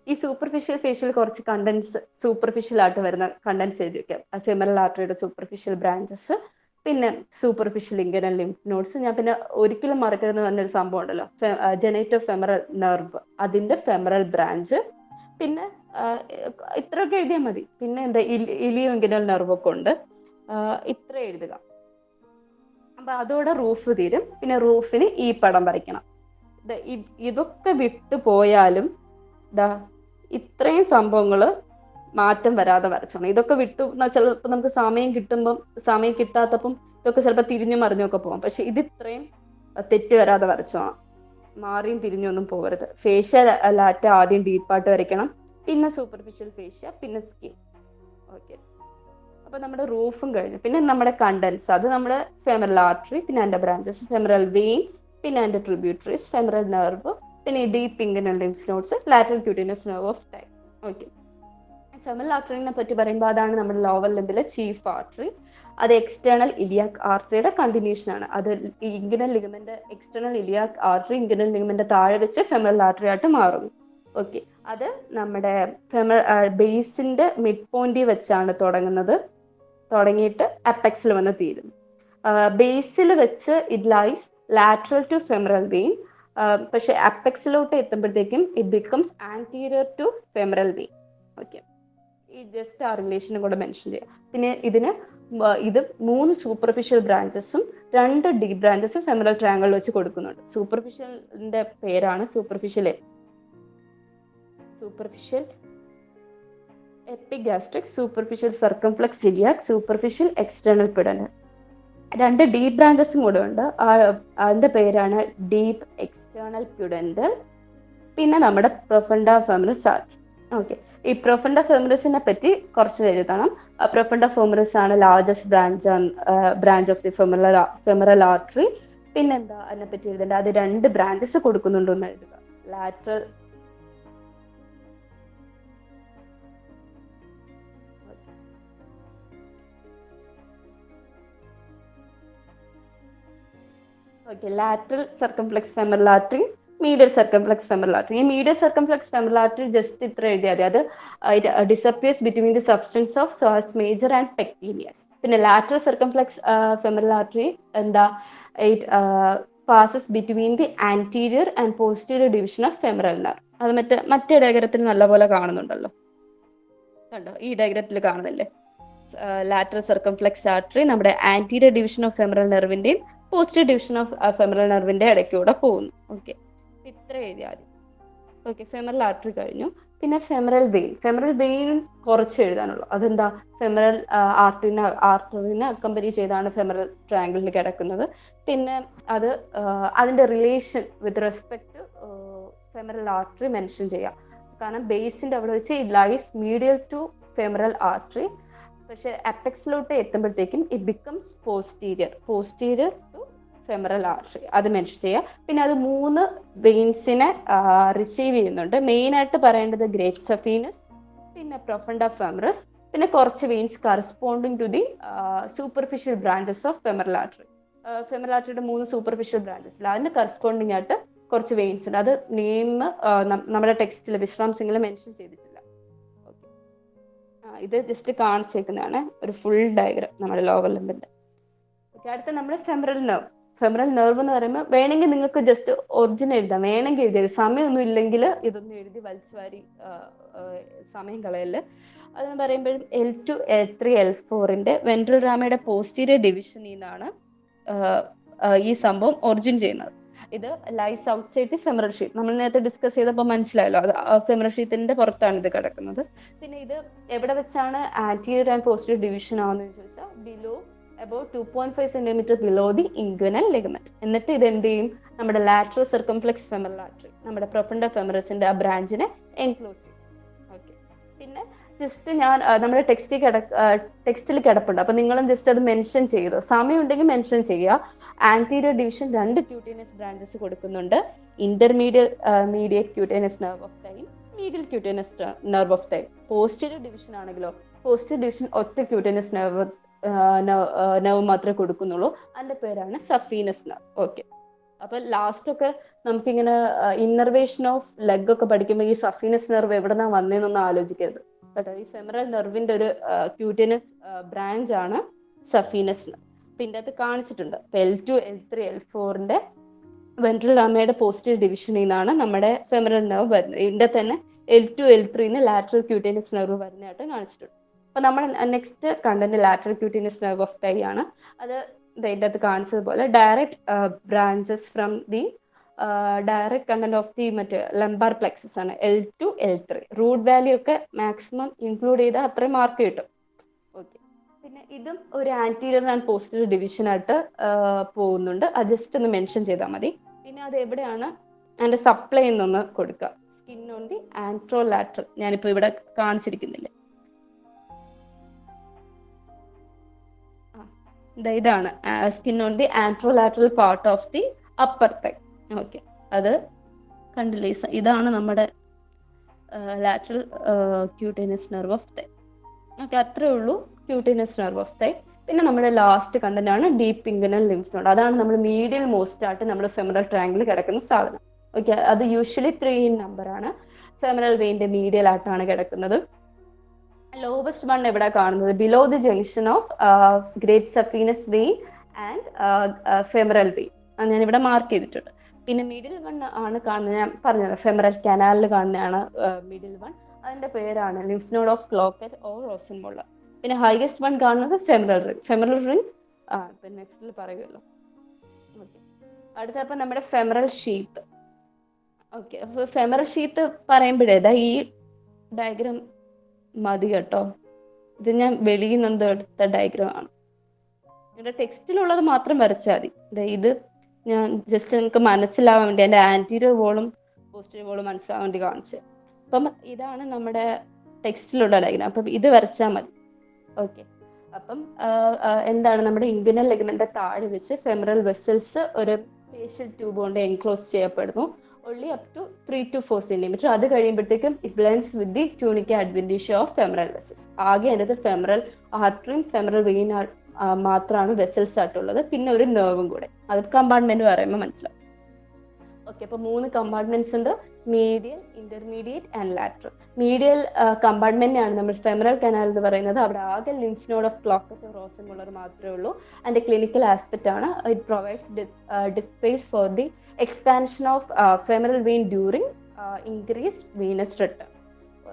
ഈ സൂപ്പർഫിഷ്യൽ ഫേഷ്യൽ കുറച്ച് കണ്ടൻസ് സൂപ്പർഫിഷ്യൽ ആയിട്ട് വരുന്ന കണ്ടൻസ് എഴുതി വെക്കാം. ഫെമറൽ ആർട്ടറിയുടെ സൂപ്പർഫിഷ്യൽ ബ്രാഞ്ചസ്, പിന്നെ സൂപ്പർഫിഷ്യൽ ഇൻഗ്വിനൽ ലിംഫ് നോഡ്സ്. ഞാൻ പിന്നെ ഒരിക്കലും മറക്കരുതെന്ന് പറഞ്ഞൊരു സംഭവം ഉണ്ടല്ലോ, ജെനൈറ്റോ ഫെമറൽ നെർവ്, അതിൻ്റെ ഫെമറൽ ബ്രാഞ്ച്. പിന്നെ ഇത്രയൊക്കെ എഴുതിയാൽ മതി. പിന്നെ എന്താ ഇലിയോ ഇൻഗ്വിനൽ നെർവൊക്കെ ഉണ്ട്. ഇത്ര എഴുതുക. അപ്പൊ അതോടെ റൂഫ് തീരും. പിന്നെ റൂഫിന് ഈ പടം വരയ്ക്കണം. ഇതൊക്കെ വിട്ടു പോയാലും ഇത്രയും സംഭവങ്ങൾ മാറ്റം വരാതെ വരച്ചോണം. ഇതൊക്കെ വിട്ടു ചിലപ്പോൾ നമുക്ക് സമയം കിട്ടാത്തപ്പം ഇതൊക്കെ ചിലപ്പോൾ തിരിഞ്ഞു മറിഞ്ഞൊക്കെ പോകാം. പക്ഷെ ഇത് ഇത്രയും തെറ്റ് വരാതെ വരച്ചോണം. മാറിയും തിരിഞ്ഞൊന്നും പോകരുത്. ഫേഷ്യൽ ലാറ്റ ആദ്യം ഡീപ്പായിട്ട് വരയ്ക്കണം, പിന്നെ സൂപ്പർഫിഷ്യൽ ഫേഷ്യ, പിന്നെ സ്കിൻ. ഓക്കെ, അപ്പൊ നമ്മുടെ റൂഫും കഴിഞ്ഞു. പിന്നെ നമ്മുടെ കണ്ടൻസ്, അത് നമ്മുടെ ഫെമറൽ ആർട്ടറി, പിന്നെ അതിന്റെ ബ്രാഞ്ചസ്, ഫെമറൽ വെയിൻ, പിന്നെ അതിന്റെ ട്രിബ്യൂട്ടറീസ്, ഫെമറൽ നെർവ്, പിന്നെ deep inguinal lymph nodes, lateral cutaneous nerve of thigh. Okay, femoral ആർട്ടറിനെ പറ്റി പറയുമ്പോൾ അതാണ് നമ്മുടെ ലോവർ ലിംബിലെ ചീഫ് ആർട്ടറി. അത് എക്സ്റ്റേണൽ ഇലിയാക് ആർട്ടറിയുടെ കണ്ടിന്യൂഷൻ ആണ്. അത് inguinal ligament, external iliac artery inguinal ligament താഴെ വെച്ച് ഫെമറൽ ആർട്ടറി ആയിട്ട് മാറുന്നു. ഓക്കെ, അത് നമ്മുടെ ബേസിന്റെ മിഡ് പോയിന്റിൽ വെച്ചാണ് തുടങ്ങിയിട്ട് അപ്പെക്സിൽ വന്ന് തീരുന്നു. ബേസിൽ വെച്ച് it lies lateral to femoral vein. പക്ഷെ അപ്പെക്സിലോട്ട് എത്തുമ്പോഴത്തേക്കും it becomes anterior to femoral vein. Okay, ഈ ജസ്റ്റ് ആ റിലേഷനും കൂടെ മെൻഷൻ ചെയ്യാം. പിന്നെ ഇത് 3 സൂപ്പർഫിഷ്യൽ ബ്രാഞ്ചസും 2 ഡീപ് ബ്രാഞ്ചസും ഫെമറൽ ട്രയാങ്കിൾ വെച്ച് കൊടുക്കുന്നുണ്ട്. സൂപ്പർഫിഷ്യലിന്റെ പേരാണ് superficial epigastric, superficial circumflex iliac, superficial external pudendal. 2 deep ബ്രാഞ്ചസും കൂടെ ഉണ്ട്. അതിന്റെ പേരാണ് ഡീപ്പ് എക്സ്റ്റേണൽ പ്യുഡൻഡൽ, പിന്നെ നമ്മുടെ പ്രൊഫണ്ട ഫെമറിസ് ആർട്ടറി. ഓക്കെ, ഈ പ്രൊഫണ്ട ഫെമറിസിനെ പറ്റി കുറച്ച് എഴുതണം. പ്രൊഫണ്ട ഫെമറിസ് ആണ് largest branch of the femoral artery. പിന്നെന്താ അതിനെ പറ്റി എഴുതേണ്ടത്? അത് 2 ബ്രാഞ്ചസ് കൊടുക്കുന്നുണ്ടെന്ന് എഴുതുക. Lateral lateral circumflex femoral artery, medial circumflex femoral artery. ഈ medial circumflex femoral artery just ഇത്ര എഴുതിയാൽ മതി. അത് disappears between the substance of psoas major and pectineus. പിന്നെ lateral circumflex femoral artery എന്താ? It passes between the anterior and posterior division of femoral nerve. അത് മറ്റേ ഡയഗ്രത്തിൽ നല്ലപോലെ കാണുന്നുണ്ടല്ലോ, കണ്ടോ? ഈ ഡയഗ്രത്തിൽ കാണുന്നില്ലേ? ലാറ്ററൽ സർക്കംഫ്ലെക്സ് ആർട്ടറി നമ്മുടെ ആന്റീരിയർ ഡിവിഷൻ ഓഫ് ഫെമറൽ നെർവിന്റെയും പോസ്റ്റീരിയർ ഡിവിഷൻ ഓഫ് ഫെമറൽ നെർവിന്റെ ഇടയ്ക്കൂടെ പോകുന്നു. ഓക്കെ, ഇത്ര എഴുതിയാൽ മതി. ഓക്കെ, ഫെമറൽ ആർട്ടറി കഴിഞ്ഞു. പിന്നെ ഫെമറൽ വെയിൻ. ഫെമറൽ വെയിൻ കുറച്ച് എഴുതാനുള്ളൂ. അതെന്താ? ഫെമറൽ ആർട്ടറിനെ അക്കമ്പനി ചെയ്താണ് ഫെമറൽ ട്രയാങ്കിളിൽ കിടക്കുന്നത്. പിന്നെ അതിന്റെ relation with respect to femoral artery mention ചെയ്യാം. കാരണം ബേസിന്റെ അവിടെ വെച്ച് it lies medial to femoral artery. പക്ഷെ അപ്പെക്സിലോട്ട് എത്തുമ്പോഴത്തേക്കും it becomes posterior to femoral artery. അത് മെൻഷൻ ചെയ്യുക. പിന്നെ അത് 3 വെയിൻസിനെ റിസീവ് ചെയ്യുന്നുണ്ട്. മെയിൻ ആയിട്ട് പറയേണ്ടത് ഗ്രേറ്റ് സഫീനസ്, പിന്നെ പ്രൊഫണ്ട ഫെമറസ്, പിന്നെ കുറച്ച് veins corresponding to the superficial branches of femoral artery. Femoral ആർട്ടറിയുടെ 3 സൂപ്പർഫിഷ്യൽ ബ്രാഞ്ചസിൽ അതിന് കറസ്പോണ്ടിങ് ആയിട്ട് കുറച്ച് വെയിൻസ് ഉണ്ട്. അത് നെയിം നമ്മുടെ ടെക്സ്റ്റിൽ വിശ്രാം സിംഗിൽ മെൻഷൻ ചെയ്തിട്ടില്ല. ഇത് ജസ്റ്റ് കാണിച്ചേക്കുന്നതാണ് ഒരു ഫുൾ ഡയഗ്രാം നമ്മുടെ ലോവർ ലിംബിന്റെ. അടുത്ത നമ്മുടെ ഫെമറൽ നെർവ്. ഫെമറൽ നെർവ് എന്ന് പറയുമ്പോൾ വേണമെങ്കിൽ നിങ്ങൾക്ക് ജസ്റ്റ് ഒറിജിൻ എഴുതാം, വേണമെങ്കിൽ എഴുതിയത്. സമയമൊന്നും ഇല്ലെങ്കിൽ ഇതൊന്നും എഴുതി വലിച്ചുവാരി സമയം കളയല്. അതെന്ന് പറയുമ്പോഴും L2, L3, L4 വെൻട്രൽ റാമയുടെ പോസ്റ്റീരിയർ ഡിവിഷനിൽ നിന്നാണ് ഈ സംഭവം ഒറിജിൻ ചെയ്യുന്നത്. ഇത് lies outside the femoral sheath. നമ്മൾ നേരത്തെ ഡിസ്കസ് ചെയ്തപ്പോൾ മനസ്സിലായല്ലോ, അത് ഫെമറൽ ഷീത്തിന്റെ പുറത്താണ് ഇത് കിടക്കുന്നത്. പിന്നെ ഇത് എവിടെ വെച്ചാണ് ആന്റീരിയർ ആൻഡ് പോസ്റ്റീരിയർ ഡിവിഷൻ ആവുന്നതെന്ന് ചോദിച്ചാൽ below about 2.5 centimeter below the inguinal ligament. എന്നിട്ട് ഇത് എന്ത് ചെയ്യും? നമ്മുടെ ലാറ്ററൽ സർക്കംഫ്ലെക്സ് ഫെമറൽ ആർട്ടറി, നമ്മുടെ പ്രൊഫണ്ട ഫെമറസിന്റെ ആ ബ്രാഞ്ചിനെ എൻക്ലോസ് ചെയ്യും. ഓക്കെ, പിന്നെ ജസ്റ്റ് ഞാൻ നമ്മുടെ ടെക്സ്റ്റിൽ കിടപ്പുണ്ട്, അപ്പൊ നിങ്ങളും ജസ്റ്റ് അത് മെൻഷൻ ചെയ്തു. സമയം ഉണ്ടെങ്കിൽ മെൻഷൻ ചെയ്യുക. ആന്റീരിയർ ഡിവിഷൻ 2 ക്യൂട്ടേനിയസ് ബ്രാഞ്ചസ് കൊടുക്കുന്നുണ്ട്. മീഡിയറ്റ് ക്യൂട്ടേനിയസ് നെർവ് ഓഫ് തൈ, മീഡിയൽ ക്യൂട്ടേനിയസ് നെർവ് ഓഫ് തൈ. പോസ്റ്റീരിയർ ഡിവിഷൻ ആണെങ്കിലോ പോസ്റ്റീരിയർ ഡിവിഷൻ ഒറ്റ ക്യൂട്ടേനിയസ് നെർവ് മാത്രമേ കൊടുക്കുന്നുള്ളൂ. അതിന്റെ പേരാണ് സഫീനസ് നെർവ്. ഓക്കെ, അപ്പൊ ലാസ്റ്റ് ഒക്കെ നമുക്കിങ്ങനെ ഇന്നർവേഷൻ ഓഫ് ലെഗ് ഒക്കെ പഠിക്കുമ്പോൾ ഈ സഫീനസ് നെർവ് എവിടെന്നാ വന്നതെന്നൊന്നും ആലോചിക്കരുത് കേട്ടോ. ഈ ഫെമറൽ നെർവിന്റെ ഒരു ക്യൂട്ടേനിയസ് ബ്രാഞ്ച് ആണ് സഫീനസ് നെർവ്. പിന്നെ അത് കാണിച്ചിട്ടുണ്ട്. L2, L3, L4 വെൻട്രൽ റാമയുടെ പോസ്റ്റീരിയർ ഡിവിഷനിൽ നിന്നാണ് നമ്മുടെ ഫെമറൽ നെർവ് വരുന്നത്. ഇതിന്റെ തന്നെ L2, L3 lateral cutaneous nerve വരുന്നതായിട്ട് കാണിച്ചിട്ടുണ്ട്. അപ്പൊ നമ്മൾ next content lateral cutaneous nerve of തൈ ആണ്. അത് ഇതിൻ്റെ അകത്ത് കാണിച്ചതുപോലെ direct branches from the direct content of the മറ്റേ ലംബാർ പ്ലെക്സസ് ആണ് L2, L3. റൂട്ട് വാല്യൂ ഒക്കെ മാക്സിമം ഇൻക്ലൂഡ് ചെയ്താൽ അത്രയും മാർക്ക് കിട്ടും. ഓക്കെ, പിന്നെ ഇതും ഒരു ആന്റീരിയർ ആൻഡ് പോസ്റ്റീരിയർ ഡിവിഷൻ ആയിട്ട് പോകുന്നുണ്ട്. അത് ജസ്റ്റ് ഒന്ന് മെൻഷൻ ചെയ്താൽ മതി. പിന്നെ അത് എവിടെയാണ് അതിന്റെ സപ്ലൈ എന്നൊന്ന് കൊടുക്കുക. സ്കിൻ ഓൺ ദി ആൻട്രോലാറ്ററൽ, ഞാനിപ്പോൾ ഇവിടെ കാണിച്ചിരിക്കുന്നില്ല, ഇതാണ് skin on the anterolateral part of the upper thigh. Okay, അത് കണ്ടില്ലേ? ഇതാണ് നമ്മുടെ lateral cutaneous nerve of thigh. Okay, അത്രേ ഉള്ളൂ ക്യൂട്ടേനിയസ് നെർവ് ഓഫ് തൈ. പിന്നെ നമ്മുടെ ലാസ്റ്റ് കണ്ടന്റ് ആണ് ഡീപ്പ് ഇൻഗുനൽ ലിംഫ് നോഡ്. അതാണ് നമ്മൾ മീഡിയൽ മോസ്റ്റ് ആയിട്ട് നമ്മുടെ ഫെമറൽ ട്രയാങ്കിൾ കിടക്കുന്ന സാധനം. ഓക്കെ, അത് യൂഷ്വലി 3 in number ആണ്. ഫെമറൽ വെയിന്റെ മീഡിയൽ ആയിട്ടാണ് കിടക്കുന്നത്. ലോവസ്റ്റ് വൺ എവിടെ കാണുന്നത്? Below the junction of great saphenous vein and femoral vein. ഞാനിവിടെ മാർക്ക് ചെയ്തിട്ടുണ്ട്. പിന്നെ മിഡിൽ വൺ ആണ് കാണുന്നത്, ഞാൻ പറഞ്ഞത് ഫെമറൽ കനാലിൽ കാണുന്നതാണ് മിഡിൽ വൺ. അതിന്റെ പേരാണ് lymph node of Cloquet or റോസൻമോളർ. പിന്നെ ഹൈയസ്റ്റ് വൺ കാണുന്നത് ഫെമറൽ റിംഗ്. ഫെമറൽ റിംഗ് പിന്നെ നെക്സ്റ്റിൽ പറയുമല്ലോ. ഓക്കെ, അടുത്തപ്പോൾ നമ്മുടെ ഫെമറൽ ഷീത്ത്. ഓക്കെ, അപ്പോൾ ഫെമറൽ ഷീത്ത് പറയുമ്പോഴേതാ ഈ ഡയഗ്രാം മതി കേട്ടോ. ഇത് ഞാൻ വെളിയിൽ നിന്ന് എടുത്ത ഡയഗ്രാം ആണ്. നിങ്ങളുടെ ടെക്സ്റ്റിലുള്ളത് മാത്രം വരച്ചാൽ മതി. ഇത് ഞാൻ ജസ്റ്റ് നിങ്ങൾക്ക് മനസ്സിലാവാൻ വേണ്ടി എൻ്റെ ആൻറ്റീരിയർ വോളും പോസ്റ്റീരിയർ വോളും മനസ്സിലാവാൻ വേണ്ടി കാണിച്ചത്. അപ്പം ഇതാണ് നമ്മുടെ ടെക്സ്റ്റിലുള്ള ഡയഗ്രാം. അപ്പം ഇത് വരച്ചാൽ മതി. ഓക്കെ. അപ്പം എന്താണ് നമ്മുടെ ഇൻഗ്വിനൽ ലിഗമെന്റ് താഴെ വെച്ച് ഫെമറൽ വെസൽസ് ഒരു ഫേഷ്യൽ ട്യൂബ് കൊണ്ട് എൻക്ലോസ് ചെയ്യപ്പെടുന്നു. only up to 3 to 4 centimeter. അത് കഴിയുമ്പോഴത്തേക്കും it blends with the tunica adventitia of femoral vessels. ആകെ അതിനകത്ത് ഫെമറൽ ആർട്ടറിയും ഫെമറൽ വെയിൻ മാത്രമാണ് വെസൽസ് ആയിട്ടുള്ളത്. പിന്നെ ഒരു നെർവും കൂടെ. അത് കമ്പാർട്ട്മെന്റ് പറയുമ്പോൾ മനസ്സിലാവും. ഓക്കെ. അപ്പോൾ 3 കമ്പാർട്ട്മെന്റ്സ് ഉണ്ട്: medial, intermediate and lateral. Medial കമ്പാർട്ട്മെന്റിനാണ് നമ്മൾ ഫെമറൽ കനാൽ എന്ന് പറയുന്നത്. അവിടെ ആകെ ലിംഫ് നോഡ് ഓഫ് ക്ലോക്കറ്റ് റോസം ഉള്ളവർ മാത്രമേ ഉള്ളൂ. അതിന്റെ ക്ലിനിക്കൽ ആസ്പെക്ട് ആണ് it provides the space for the expansion of femoral vein during increased venous return.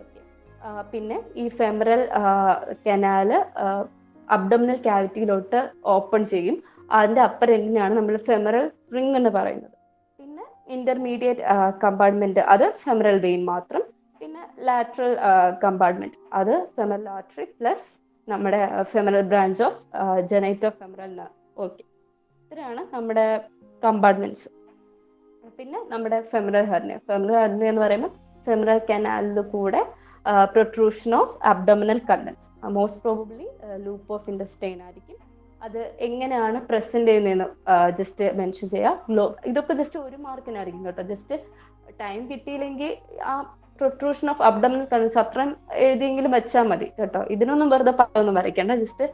Okay. പിന്നെ ഈ ഫെമറൽ കനാല് അബ്ഡോമിനൽ ക്യാവിറ്റിയിലോട്ട് ഓപ്പൺ ചെയ്യും. അതിന്റെ അപ്പർ എൻഡിനാണ് നമ്മൾ ഫെമറൽ റിംഗ് എന്ന് പറയുന്നത്. പിന്നെ ഇന്റർമീഡിയറ്റ് കമ്പാർട്ട്മെന്റ് അത് ഫെമറൽ വെയിൻ മാത്രം. പിന്നെ ലാറ്ററൽ കമ്പാർട്ട്മെന്റ് അത് ഫെമറൽ ആർട്ടറി പ്ലസ് നമ്മുടെ femoral branch of genitofemoral nerve. Okay. ഇത്രയാണ് നമ്മുടെ കമ്പാർട്ട്മെന്റ്സ്. പിന്നെ നമ്മുടെ ഫെമറൽ ഹെർണിയ. ഫെമറൽ ഹെർണിയ എന്ന് പറയുമ്പോൾ ഫെമറൽ കനാലിൽ കൂടെ protrusion of abdominal contents. Most probably loop of intestine ആയിരിക്കും. അത് എങ്ങനെയാണ് പ്രസന്റ് ചെയ്യുന്നതെന്ന് ജസ്റ്റ് മെൻഷൻ ചെയ്യാം. ഇതൊക്കെ ജസ്റ്റ് 1 മാർക്കിനായിരിക്കും കേട്ടോ. ജസ്റ്റ് ടൈം കിട്ടിയില്ലെങ്കിൽ ആ പ്രൊട്രൂഷൻ ഓഫ് അബ്ഡോമിനൽ കണ്ടൻസ് അത്രയും എഴുതിയെങ്കിലും വെച്ചാൽ മതി കേട്ടോ. ഇതിനൊന്നും വെറുതെ പടമൊന്നും വരയ്ക്കേണ്ട. ജസ്റ്റ്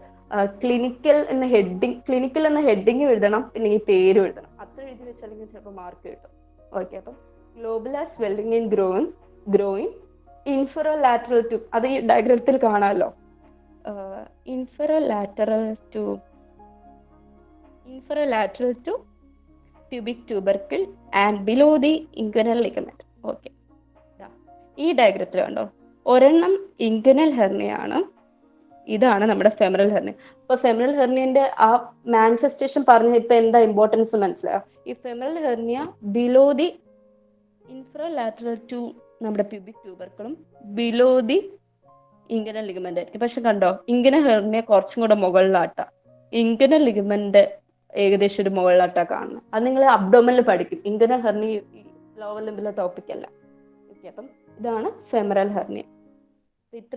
ക്ലിനിക്കൽ എന്ന ഹെഡിങ് എഴുതണം, പിന്നെ ഈ പേരും എഴുതണം. അത്ര എഴുതി വെച്ചാലെങ്കിൽ ചിലപ്പോൾ മാർക്ക് കിട്ടും. ഓക്കെ. അപ്പം globular swelling in groin inferolateral tube. അത് ഈ ഡയഗ്രത്തിൽ കാണാമല്ലോ. Inferolateral to pubic tubercle and below the inguinal ligament. Okay. ഈ ഡയഗ്രത്തിൽ കണ്ടോ, ഒരെണ്ണം ഇൻഗ്വിനൽ ഹെർണിയാണ്, ഇതാണ് നമ്മുടെ ഫെമറൽ ഹെർണിയ. അപ്പൊ ഫെമറൽ ഹെർണിയന്റെ ആ മാനിഫെസ്റ്റേഷൻ പറഞ്ഞ ഇപ്പൊ എന്താ ഇമ്പോർട്ടൻസ് മനസ്സിലായോ? ഈ femoral hernia below the infralateral to നമ്മുടെ പ്യൂബിക് ട്യൂബർക്കിളും ബിലോ ദി ഇൻഗ്വിനൽ ലിഗമെന്റ് ആയിരിക്കും. പക്ഷെ കണ്ടോ, ഇൻഗ്വിനൽ ഹെർണിയ കുറച്ചും കൂടെ മുകളിലാട്ടാ, ഇൻഗ്വിനൽ ലിഗമെന്റ് ഏകദേശം ഒരു മുകളിലാട്ടാ കാണുന്നത്. അത് നിങ്ങൾ അബ്ഡോമനിൽ പഠിക്കും. ഇൻഗ്വിനൽ ഹെർണിയ ലോവർ ലിംബിലെ ടോപ്പിക് അല്ല. ഓക്കെ. അപ്പം ഇതാണ് ഫെമറൽ ഹെർണിയ.